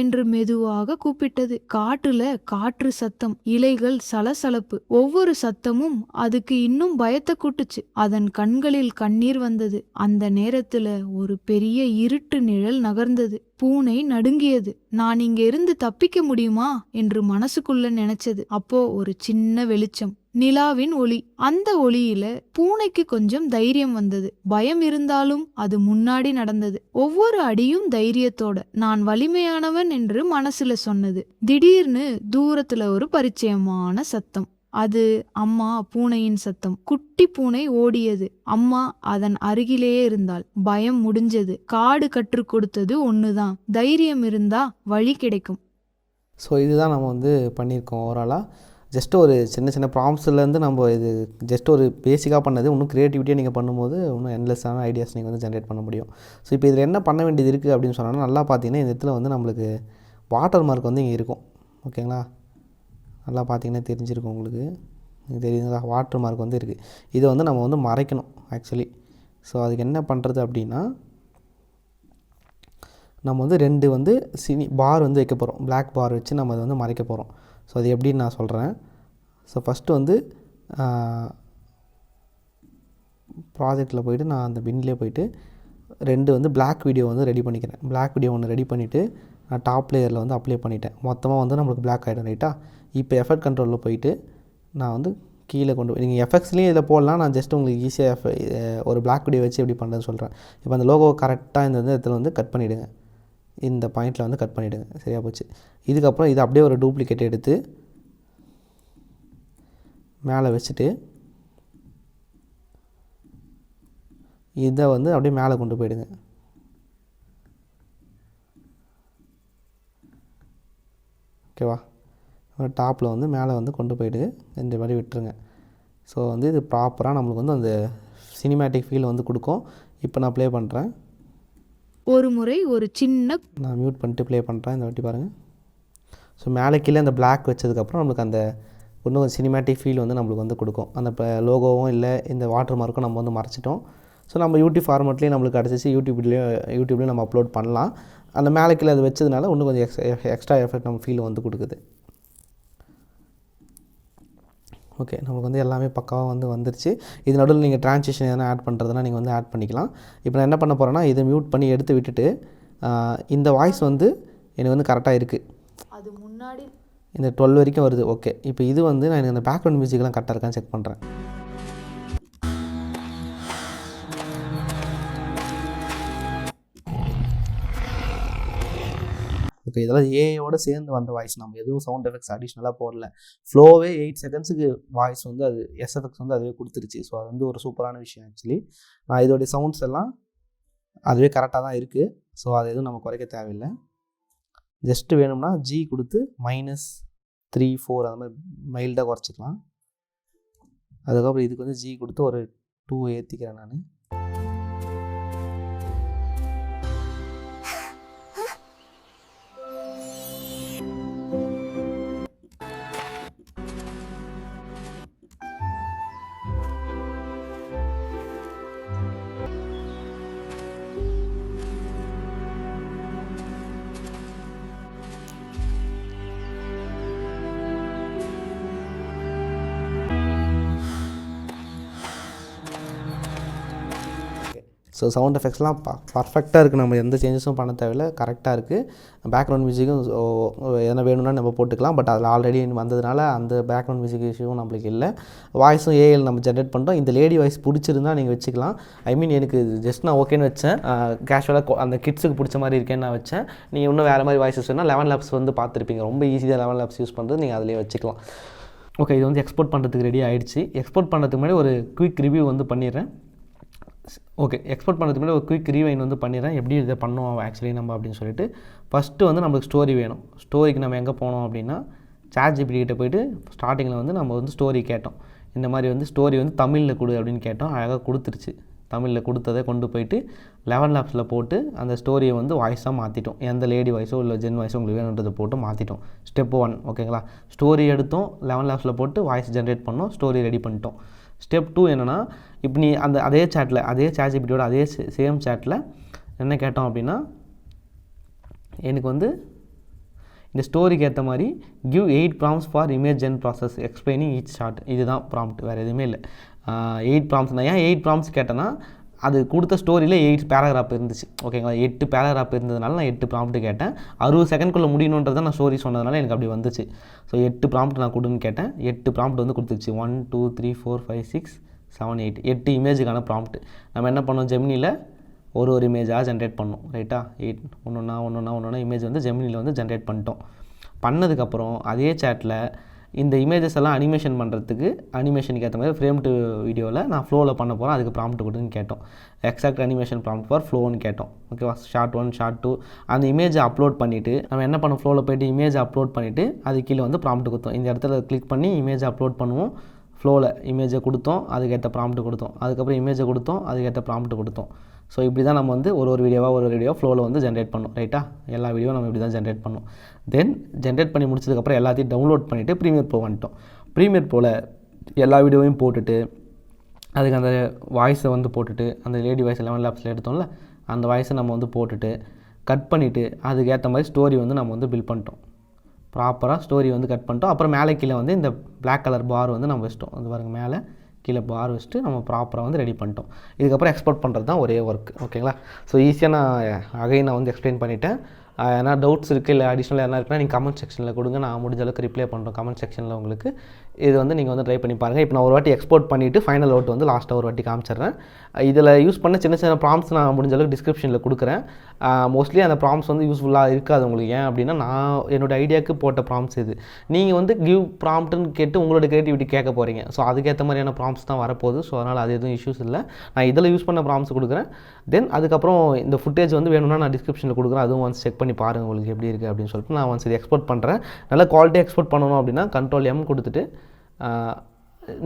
என்று மெதுவாக கூப்பிட்டது. காட்டுல காற்று சத்தம், இலைகள் சலசலப்பு. ஒவ்வொரு சத்தமும் அதுக்கு இன்னும் பயத்தை கூட்டுச்சு. அதன் கண்களில் கண்ணீர் வந்தது. அந்த நேரத்துல ஒரு பெரிய இருட்டு நிழல் நகர்ந்தது. பூனை நடுங்கியது. நான் இங்க இருந்து தப்பிக்க முடியுமா என்று மனசுக்குள்ள நினைச்சது. அப்போ ஒரு சின்ன வெளிச்சம், நிலாவின் ஒளி. அந்த ஒளியில பூனைக்கு கொஞ்சம் தைரியம் வந்தது. பயம் இருந்தாலும் அது முன்னாடி நடந்தது. ஒவ்வொரு அடியும் தைரியத்தோட. நான் வலிமையானவன் என்று மனசுல சொன்னது. திடீர்னு தூரத்துல ஒரு பரிச்சயமான சத்தம். அது அம்மா பூனையின் சத்தம். குட்டி பூனை ஓடியது. அம்மா அதன் அருகிலேயே இருந்தாள். பயம் முடிஞ்சது. காடு கற்றுக் கொடுத்தது ஒண்ணுதான். தைரியம் இருந்தா வழி கிடைக்கும். ஸோ இதுதான் நம்ம வந்து பண்ணியிருக்கோம் ஓவராலாக. ஜஸ்ட் ஒரு சின்ன சின்ன ப்ராம்ப்ஸ்லேருந்து நம்ம இது ஜஸ்ட் ஒரு பேசிக்காக பண்ணது. இன்னும் க்ரியேட்டிவிட்டியாக நீங்கள் பண்ணும்போது இன்னும் என்லெஸ்ஸான ஐடியாஸ் நீங்கள் வந்து ஜென்ரேட் பண்ண முடியும். ஸோ இப்போ இதில் என்ன பண்ண வேண்டியது இருக்குது அப்படின்னு சொன்னால், நல்லா பார்த்தீங்கன்னா இந்த இடத்துல வந்து நம்மளுக்கு வாட்டர் மார்க் வந்து இங்கே இருக்கும். ஓகேங்களா? நல்லா பார்த்தீங்கன்னா தெரிஞ்சிருக்கும் உங்களுக்கு. தெரியுதுங்களா? வாட்டர் மார்க் வந்து இருக்குது. இதை வந்து நம்ம வந்து மறைக்கணும் ஆக்சுவலி. ஸோ அதுக்கு என்ன பண்ணுறது அப்படின்னா, நம்ம வந்து 2 வந்து பார் வந்து வைக்க போகிறோம். பிளாக் பார் வச்சு நம்ம அதை வந்து மறைக்க போகிறோம். ஸோ அது எப்படின்னு நான் சொல்கிறேன். ஸோ ஃபஸ்ட்டு வந்து ப்ராஜெக்டில் போய்ட்டு நான் அந்த பின்லேயே போய்ட்டு 2 வந்து பிளாக் வீடியோ வந்து ரெடி பண்ணிக்கிறேன். பிளாக் வீடியோ ஒன்று ரெடி பண்ணிவிட்டு நான் டாப் லேயரில் வந்து அப்ளை பண்ணிட்டேன். மொத்தமாக வந்து நம்மளுக்கு பிளாக் ஆகிடும். ரைட்டா? இப்போ எஃபெக்ட் கண்ட்ரோலில் போயிட்டு நான் வந்து கீழே கொண்டு போய், நீங்கள் எஃபெக்ட்ஸ்லேயும் இதில் போடலாம். நான் ஜஸ்ட் உங்களுக்கு ஈஸியாக ஒரு பிளாக் வீடியோ வச்சு எப்படி பண்ணுறதுன்னு சொல்கிறேன். இப்போ அந்த லோகோ கரெக்டாக இந்த இடத்துல வந்து கட் பண்ணிவிடுங்க. இந்த பாயிண்டில் வந்து கட் பண்ணிவிடுங்க. சரியாக போச்சு. இதுக்கப்புறம் இதை அப்படியே ஒரு டூப்ளிகேட் எடுத்து மேலே வச்சுட்டு இதை வந்து அப்படியே மேலே கொண்டு போயிடுங்க. ஓகேவா? டாப்பில் வந்து மேலே வந்து கொண்டு போய்ட்டு இந்த மாதிரி விட்டுருங்க. ஸோ வந்து இது ப்ராப்பராக நம்மளுக்கு வந்து அந்த சினிமேட்டிக் ஃபீல் வந்து கொடுக்கும். இப்போ நான் ப்ளே பண்ணுறேன். ஒரு முறை ஒரு சின்ன நான் மியூட் பண்ணிட்டு ப்ளே பண்ணுறேன். இந்த வாட்டி பாருங்கள். ஸோ மேலே கீழே அந்த பிளாக் வச்சதுக்கப்புறம் நம்மளுக்கு அந்த இன்னும் ஒரு சினிமேட்டிக் ஃபீல் வந்து நம்மளுக்கு வந்து கொடுக்கும். அந்த இப்போ லோகோவும் இல்லை, இந்த வாட்டர் மார்க்கும் நம்ம வந்து மறைச்சிட்டோம். ஸோ நம்ம யூடியூப் ஃபார்மெட்லேயும் நம்மளுக்கு கிடச்சிச்சு. யூடியூப்லேயும் நம்ம அப்லோட் பண்ணலாம். அந்த மேலே கீழே அது வச்சதுனால இன்னும் கொஞ்சம் எக்ஸ்ட்ரா எஃபெக்ட் நம்ம ஃபீல் வந்து கொடுக்குது. ஓகே, நமக்கு வந்து எல்லாமே பக்காவாக வந்து வந்துருச்சு. இது நடுவில் நீங்கள் ட்ரான்சிஷன் எதனா ஆட் பண்ணுறதுனா நீங்கள் வந்து ஆட் பண்ணிக்கலாம். இப்போ நான் என்ன பண்ண போகிறேன்னா, இதை மியூட் பண்ணி எடுத்து விட்டுட்டு இந்த வாய்ஸ் வந்து எனக்கு வந்து கரெக்டாக இருக்குது. அது முன்னாடி இந்த 12 வரைக்கும் வருது. ஓகே, இப்போ இது வந்து நான் எனக்கு அந்த பேக்ரவுண்ட் மியூசிக்லாம் கரெக்டாக இருக்கான்னு செக் பண்ணுறேன். ஓகே, இதெல்லாம் ஏஐயோடு சேர்ந்து வந்த வாய்ஸ். நம்ம எதுவும் சவுண்ட் எஃபெக்ட்ஸ் அடிஷ்னலாக போடல. ஃப்ளோவே 8 செகண்ட்ஸுக்கு வாய்ஸ் வந்து அது எஸ்எஃப்எக்ஸ் வந்து அதுவே கொடுத்துருச்சு. ஸோ அது வந்து ஒரு சூப்பரான விஷயம் ஆக்சுவலி. இதோடைய சவுண்ட்ஸ் எல்லாம் அதுவே கரெக்டாக தான் இருக்குது. ஸோ அதை எதுவும் நம்ம குறைக்க தேவையில்லை. ஜஸ்ட்டு வேணும்னா ஜி கொடுத்து -3, 4 அந்த மாதிரி மைல்டாக குறைச்சிக்கலாம். அதுக்கப்புறம் இதுக்கு வந்து ஜி கொடுத்து ஒரு 2 ஏற்றிக்கிறேன் நான். ஸோ சவுண்ட் எஃபெக்ட்ஸ்லாம் பர்ஃபெக்டாக இருக்குது. நம்ம எந்த சேஞ்சஸும் பண்ண தேவையில்ல, கரெக்டாக இருக்குது. பேக்ரவுண்ட் மியூசிக்கும் எதனா வேணும்னா நம்ம போட்டுக்கலாம். பட் அதில் ஆல்ரெடி வந்ததுனால அந்த பேக்ரவுண்ட் மியூசிக் இஷ்யூவும் நம்மளுக்கு இல்லை. வாய்ஸும் ஏஐயில் நம்ம ஜென்ரேட் பண்ணிட்டோம். இந்த லேடி வாய்ஸ் பிடிச்சிருந்தா நீங்கள் வச்சுக்கலாம். ஐ மீன் எனக்கு ஜஸ்ட் நான் ஓகேன்னு வச்சேன். கேஷுவலாக அந்த கிட்ஸுக்கு பிடிச்ச மாதிரி இருக்கேன்னு நான் வச்சேன். நீங்கள் இன்னும் வேறு மாதிரி வாய்ஸஸ் வேணால் 11 Labs வந்து பார்த்துருப்பீங்க. ரொம்ப ஈஸியாக 11 Labs யூஸ் பண்ணுறது, நீங்கள் அதிலே வச்சுக்கலாம். ஓகே, இது வந்து எக்ஸ்போர்ட் பண்ணுறதுக்கு ரெடி ஆகிடுச்சு. எக்ஸ்போர்ட் பண்ணுறதுக்கு முன்னாடி ஒரு குயிக் ரிவ்யூ வந்து பண்ணிடுறேன். ஓகே, எக்ஸ்போர்ட் பண்ணுறதுக்கு முன்னாடி ஒரு குயிக் ரீவைன் வந்து பண்ணிடுறேன். எப்படி இதை பண்ணோம் ஆக்சுவலி நம்ம அப்படின்னு சொல்லிட்டு. ஃபஸ்ட்டு வந்து நம்மளுக்கு ஸ்டோரி வேணும். ஸ்டோரிக்கு நம்ம எங்கே போனோம் அப்படின்னா ChatGPT கிட்ட போய்ட்டு ஸ்டார்டிங்கில் வந்து நம்ம வந்து ஸ்டோரி கேட்டோம். இந்த மாதிரி வந்து ஸ்டோரி வந்து தமிழில் கொடு அப்படின்னு கேட்டோம். அழகாக கொடுத்துருச்சு. தமிழில் கொடுத்ததை கொண்டு போயிட்டு 11 Labs போட்டு அந்த ஸ்டோரியை வந்து வாய்ஸாக மாற்றிட்டோம். எந்த லேடி வாய்ஸோ இல்லை ஜென் வாய்ஸோ உங்களுக்கு வேணுன்றதை போட்டு மாற்றிட்டோம். ஸ்டெப் 1 ஓகேங்களா. ஸ்டோரி எடுத்தோம், 11 Labs போட்டு வாய்ஸ் ஜென்ரேட் பண்ணோம், ஸ்டோரி ரெடி பண்ணிட்டோம். ஸ்டெப் 2 என்னென்னா, இப்போ நீ அதே சேட்டில் அதே ChatGPTயோட அதே சேம் சேட்டில் என்ன கேட்டோம் அப்படின்னா, எனக்கு வந்து இந்த ஸ்டோரிக்கு ஏற்ற மாதிரி give 8 prompts for image gen process explaining each shot. இதுதான் ப்ராம்ப்ட், வேறு எதுவுமே இல்லை. 8 prompts. நான் ஏன் 8 prompts கேட்டேன்னா, அது கொடுத்த ஸ்டோரியில் 8 பேராகிராஃப் இருந்துச்சு ஓகேங்களா. 8 பேராகிராஃப் இருந்ததுனால நான் 8 prompt கேட்டேன். 60 செகண்ட்குள்ளே முடியணுன்றதை நான் ஸ்டோரி சொன்னதுனால எனக்கு அப்படி வந்துச்சு. ஸோ 8 prompt நான் கொடுன்னு கேட்டேன். 8 prompt வந்து கொடுத்துருச்சு. 1 2 3 4 5 6 7 8 8 இமேஜுக்கான ப்ராம்ப்ட். நம்ம என்ன பண்ணோம், ஜெமினியில் ஒரு இமேஜாக ஜென்ரேட் பண்ணோம். ரைட்டா, ஒன்று இமேஜ் வந்து ஜெமினியில் வந்து ஜென்ரேட் பண்ணிட்டோம். பண்ணதுக்கப்புறம் அதே சேட்டில் இந்த இமேஜஸ் எல்லாம் அனிமேஷன் பண்ணுறதுக்கு அனிமேஷனுக்கு ஏற்ற மாதிரி ஃப்ரேம் டு வீடியோவில் நான் ஃப்ளோவில் பண்ண போகிறேன். அதுக்கு ப்ராம்ப்ட் கொடுன்னு கேட்டோம். எக்ஸாக்ட் அனிமேஷன் ப்ராம்ப்ட் ஃபார் ஃப்ளோன்னு கேட்டோம். ஓகேவா, ஷார்ட் 1 ஷார்ட் 2 அந்த இமேஜை அப்லோட் பண்ணிவிட்டு நம்ம என்ன பண்ணோம், ஃப்ளோவில் போய்ட்டு இமேஜை அப்லோட் பண்ணிவிட்டு அது கீழே வந்து ப்ராம்ப்ட் கொடுத்தோம். இந்த இடத்துல கிளிக் பண்ணி இமேஜை அப்லோட் பண்ணுவோம். ஃப்ளோவில் இமேஜை கொடுத்தோம், அதுக்கேற்ற ப்ராம்ப்ட் கொடுத்தோம். அதுக்கப்புறம் இமேஜை கொடுத்தோம், அதுக்கேற்ற ப்ராம்ப்ட் கொடுத்தோம். ஸோ இப்படி தான் நம்ம வந்து ஒரு வீடியோ ஃப்ளோவில் வந்து ஜென்ரேட் பண்ணோம். ரைட்டா, எல்லா வீடியோ நம்ம இப்படி தான் ஜென்ரேட் பண்ணோம். தென் ஜென்ரேட் பண்ணி முடிச்சதுக்கப்புறம் எல்லாத்தையும் டவுன்லோட் பண்ணிவிட்டு ப்ரீமியர் ப்ரோ வந்துட்டோம். ப்ரீமியர் ப்ரோவில் எல்லா வீடியோவையும் போட்டுட்டு அதுக்கு அந்த வாய்ஸை வந்து போட்டுட்டு அந்த லேடி வாய்ஸ் 11 Labs எடுத்தோம்ல அந்த வாய்ஸை நம்ம வந்து போட்டுட்டு கட் பண்ணிவிட்டு அதுக்கேற்ற மாதிரி ஸ்டோரி வந்து நம்ம வந்து பில்ட் பண்ணிட்டோம். ப்ராப்பராக ஸ்டோரி வந்து கட் பண்ணிட்டோம். அப்புறம் மேலே கீழே வந்து இந்த பிளாக் கலர் பார் வந்து நம்ம வச்சிட்டோம். அது பாருங்கள், மேலே கீழே பார் வச்சுட்டு நம்ம ப்ராப்பராக வந்து ரெடி பண்ணிட்டோம். இதுக்கப்புறம் எக்ஸ்போர்ட் பண்ணுறது தான் ஒரே ஒர்க் ஓகேங்களா. ஸோ ஈஸியாக நான் வந்து எக்ஸ்பிளைன் பண்ணிட்டேன். ஏன்னா டவுட்ஸ் இருக்குது இல்லை அடிஷ்னல் என்ன இருக்குன்னா நீங்கள் கமெண்ட் செக்ஷனில் கொடுங்க. நான் முடிஞ்ச அளவுக்கு ரிப்ளை பண்ணுறோம் கமெண்ட் செக்ஷனில் உங்களுக்கு. இது வந்து நீங்கள் வந்து ட்ரை பண்ணி பாருங்கள். இப்போ நான் ஒரு வாட்டி எக்ஸ்போர்ட் பண்ணிவிட்டு ஃபைனல் அவுட் வந்து லாஸ்ட்டாக ஒரு வாட்டி காமிச்சிடுறேன். இதில் யூஸ் பண்ண சின்ன ப்ராம்ப்ட்ஸ் நான் முடிஞ்ச அளவுக்கு டிஸ்கிரிப்ஷனில் கொடுக்குறேன். மோஸ்ட்லி அந்த ப்ராம்ப்ட்ஸ் வந்து யூஸ்ஃபுல்லாக இருக்காது உங்களுக்கு. ஏன் அப்படின்னா நான் என்னோடய ஐடியாவுக்கு போட்ட ப்ராம்ப்ட்ஸ் இது. நீங்கள் வந்து கிவ் ப்ராம்ப்ட்னு கேட்டு உங்களோட கிரியேட்டிவிட்டி கேட்க போகிறீங்க. ஸோ அதுக்கேற்ற மாதிரியான ப்ராம்ப்ட்ஸ் தான் வரப்போகுது. ஸோ அதனால் அது எதுவும் இஷ்யூஸ் இல்லை. நான் இதில் யூஸ் பண்ண ப்ராம்ப்ட்ஸ் கொடுக்குறேன். தென் அதுக்கப்புறம் இந்த ஃபுட்டேஜ் வந்து வேணும்னா நான் டிஸ்கிரிப்ஷனில் கொடுக்குறேன். அதுவும் ஒன்ஸ் செக் பண்ணி பாருங்கள் உங்களுக்கு எப்படி இருக்குது அப்படின்னு சொல்லிட்டு. நான் ஒன்ஸ் இது எக்ஸ்போர்ட் பண்ணுறேன். நல்லா குவாலிட்டியாக எக்ஸ்போர்ட் பண்ணணும் அப்படின்னா Ctrl+M கொடுத்துட்டு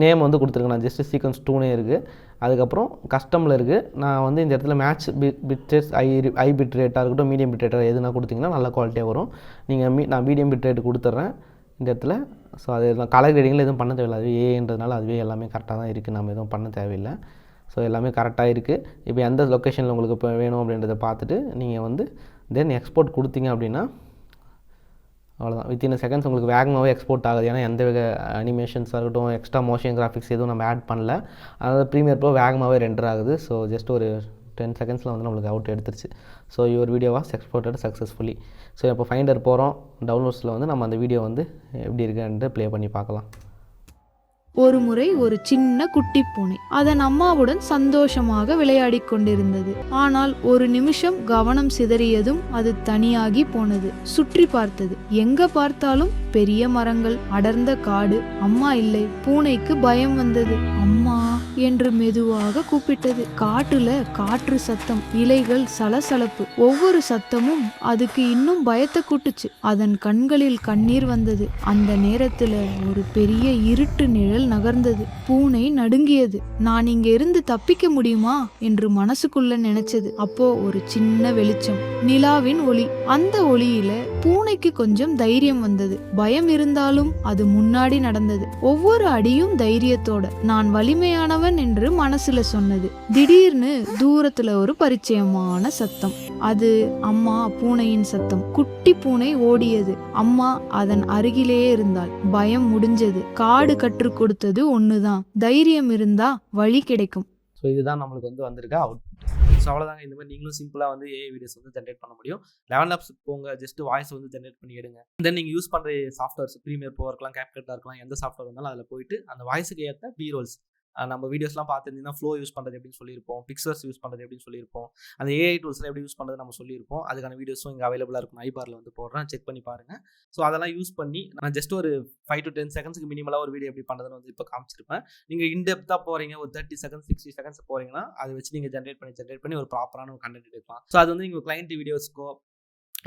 நேம் வந்து கொடுத்துருங்க. நான் ஜஸ்ட் சீக்வன்ஸ் 2 இருக்குது. அதுக்கப்புறம் கஸ்டமில் இருக்குது. நான் வந்து இந்த இடத்துல மேட்ச் பிட் ரேட் ஐ பிட் ரேட்டாக இருக்கட்டும் மீடியம் பிட் ரேட்டாக எதுனா கொடுத்தீங்கன்னா நல்ல குவாலிட்டியாக வரும். நான் மீடியம் பிட் ரேட் கொடுத்துட்றேன் இந்த இடத்துல. ஸோ அது கலர் கிரேடிங்கில் எதுவும் பண்ண தேவையில்லை. அது ஏன்றதுனால அதுவே எல்லாமே கரெக்டாக தான் இருக்குது. நம்ம எதுவும் பண்ண தேவையில்லை. ஸோ எல்லாமே கரெக்டாக இருக்குது. இப்போ எந்த லொக்கேஷனில் உங்களுக்கு இப்போ வேணும் அப்படின்றத பார்த்துட்டு நீங்கள் வந்து தென் எக்ஸ்போர்ட் கொடுத்தீங்க அப்படின்னா அவ்வளோதான். வித்தின் செகண்ட்ஸ் உங்களுக்கு வேகமாகவே எக்ஸ்போர்ட் ஆகுது. ஏன்னா எந்த வித அனிமேஷன்ஸாக இருக்கட்டும் எக்ஸ்ட்ரா மோஷன் கிராஃபிக்ஸ் எதுவும் நம்ம ஆட் பண்ணல. அதாவது ப்ரீமியர் ப்ரோ வேகமாகவே ரெண்டர் ஆகுது. ஸோ ஜஸ்ட் ஒரு 10 செகண்ட்ஸில் வந்து நம்மளுக்கு அவுட் எடுத்துருச்சு. So your video was exported successfully. So இப்போ ஃபைண்டர் போகிறோம். டவுன்லோட்ஸில் வந்து நம்ம அந்த வீடியோ வந்து எப்படி இருக்குன்ட்டு ப்ளே பண்ணி பார்க்கலாம். ஒரு முறை ஒரு சின்ன குட்டி பூனை அதன் அம்மாவுடன் சந்தோஷமாக விளையாடிக் கொண்டிருந்தது. ஆனால் ஒரு நிமிஷம் கவனம் சிதறியதும் அது தனியாகி போனது. சுற்றி பார்த்தது. எங்க பார்த்தாலும் பெரிய மரங்கள், அடர்ந்த காடு. அம்மா இல்லை. பூனைக்கு பயம் வந்தது. அம்மா என்று மெதுவாக கூப்பிட்டது. காட்டுல காற்று சத்தம், இலைகள் சலசலப்பு, ஒவ்வொரு சத்தமும் அதுக்கு இன்னும் பயத்தை கூட்டுச்சு. அதன் கண்களில் கண்ணீர் வந்தது. அந்த நேரத்துல ஒரு பெரிய இருட்டு நிழல் நகர்ந்தது. பூனை நடுங்கியது. நான் இங்க இருந்து தப்பிக்க முடியுமா என்று மனசுக்குள்ள நினைச்சது. அப்போ ஒரு சின்ன வெளிச்சம், நிலாவின் ஒளி. அந்த ஒளியில பூனைக்கு கொஞ்சம் தைரியம் வந்தது. பயம் இருந்தாலும் அது முன்னாடி நடந்தது. ஒவ்வொரு அடியும் தைரியத்தோட. நான் வலிமையானவன் என்று மனசுல சொன்னது. திடீர்னு தூரத்துல ஒரு பரிச்சயமான சத்தம். அது அம்மா பூனையின் சத்தம். குட்டி பூனை ஓடியது. அம்மா அதன் அருகிலேயே இருந்தாள். பயம் முடிஞ்சது. காடு கற்றுக் கொடுத்தது ஒண்ணுதான், தைரியம் இருந்தா வழி கிடைக்கும். ஸோ இதுதான் நம்மளுக்கு வந்து வந்திருக்க அவுட். ஸோ அவ்வளோதாங்க. இந்த மாதிரி நீங்களும் சிம்பிளாக வந்து ஏஐ வீடியோஸ் வந்து ஜென்ரேட் பண்ண முடியும். 11 லேப்ஸுக்கு போங்க, ஜஸ்ட் வாய்ஸ் வந்து ஜென்ரேட் பண்ணி எடுங்க. தென் நீங்கள் யூஸ் பண்ணுற சாஃப்ட்வேர்ஸ் ப்ரீமியர் ப்ரோ இருக்கலாம், கேப்கட்டாக இருக்கலாம், எந்த சாஃப்ட்வேர் இருந்தாலும் அதில் போயிட்டு அந்த வாய்ஸுக்கு ஏற்ற பி ரோல்ஸ் நம்ம வீடியோஸ்லாம் பார்த்துருந்தீங்கன்னா ஃப்ளோ யூஸ் பண்ணுறது எப்படின்னு சொல்லியிருப்போம், பிக்சர்ஸ் யூஸ் பண்ணுறது எப்படின்னு சொல்லியிருப்போம், அந்த ஏஐ டூல்ஸில் எப்படி யூஸ் பண்ணுறது நம்ம சொல்லியிருப்போம். அதுக்கான வீடியோஸும் இங்கே அவைலபிளாக இருக்கும். ஐபாரில் வந்து போடுறேன், செக் பண்ணி பாருங்கள். ஸோ அதெல்லாம் யூஸ் பண்ணி நான் ஜஸ்ட் ஒரு 5 to 10 செகண்ட்ஸ்க்கு மினிமலாக ஒரு வீடியோ எப்படி பண்ணுறதுன்னு வந்து இப்போ காமிச்சிருப்பேன். நீங்கள் இன்டெப்த்தாக போகிறீங்க, ஒரு 30 செகண்ட்ஸ் 60 செகண்ட்ஸ் போகிறீங்கன்னா அதை வச்சு நீங்கள் ஜென்ரேட் பண்ணி ஒரு ப்ராப்பரான ஒரு கண்டென்ட் எடுக்கலாம். ஸோ அது வந்து நீங்கள் கிளைண்ட் வீடியோஸ்க்கோ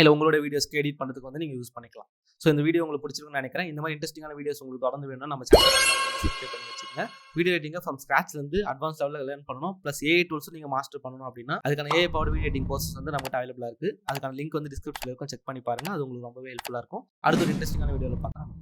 இல்லை உங்களோட வீடியோஸ்க்கு எடிட் பண்ணுறதுக்கு வந்து நீங்கள் யூஸ் பண்ணிக்கலாம். ஸோ இந்த வீடியோ உங்களுக்கு பிடிச்சிருக்குன்னு நினைக்கிறேன். இந்த மாதிரி இன்ட்ரெஸ்டிங்கான வீடியோஸ் உங்களுக்கு தொடர்ந்து வேணும்னா நம்ம சேனல் சப்ஸ்கிரைப் பண்ணி வச்சுக்கோங்க. வீடியோ எடிட்டிங்கை ஃப்ரம் ஸ்க்ராட்ச்லேருந்து அட்வான்ஸ் லெவலில் லேர்ன் பண்ணணும். ப்ளஸ் ஏஐ டூல்ஸும் நீங்கள் மாஸ்டர் பண்ணணும் அப்படின்னா அதுக்கான AI power video editing courses வந்து நம்மகிட்ட அவைலபிளாக இருக்குது. அதுக்கான லிங்க் வந்து டிஸ்கிரிப்ஷனில் இருக்கும், செக் பண்ணி பாருங்கள். அது உங்களுக்கு ரொம்பவே ஹெல்ப்ஃபுல்லாக இருக்கும். அடுத்த ஒரு இன்ட்ரெஸ்டிங்கான வீடியோவில் பார்க்கலாம்.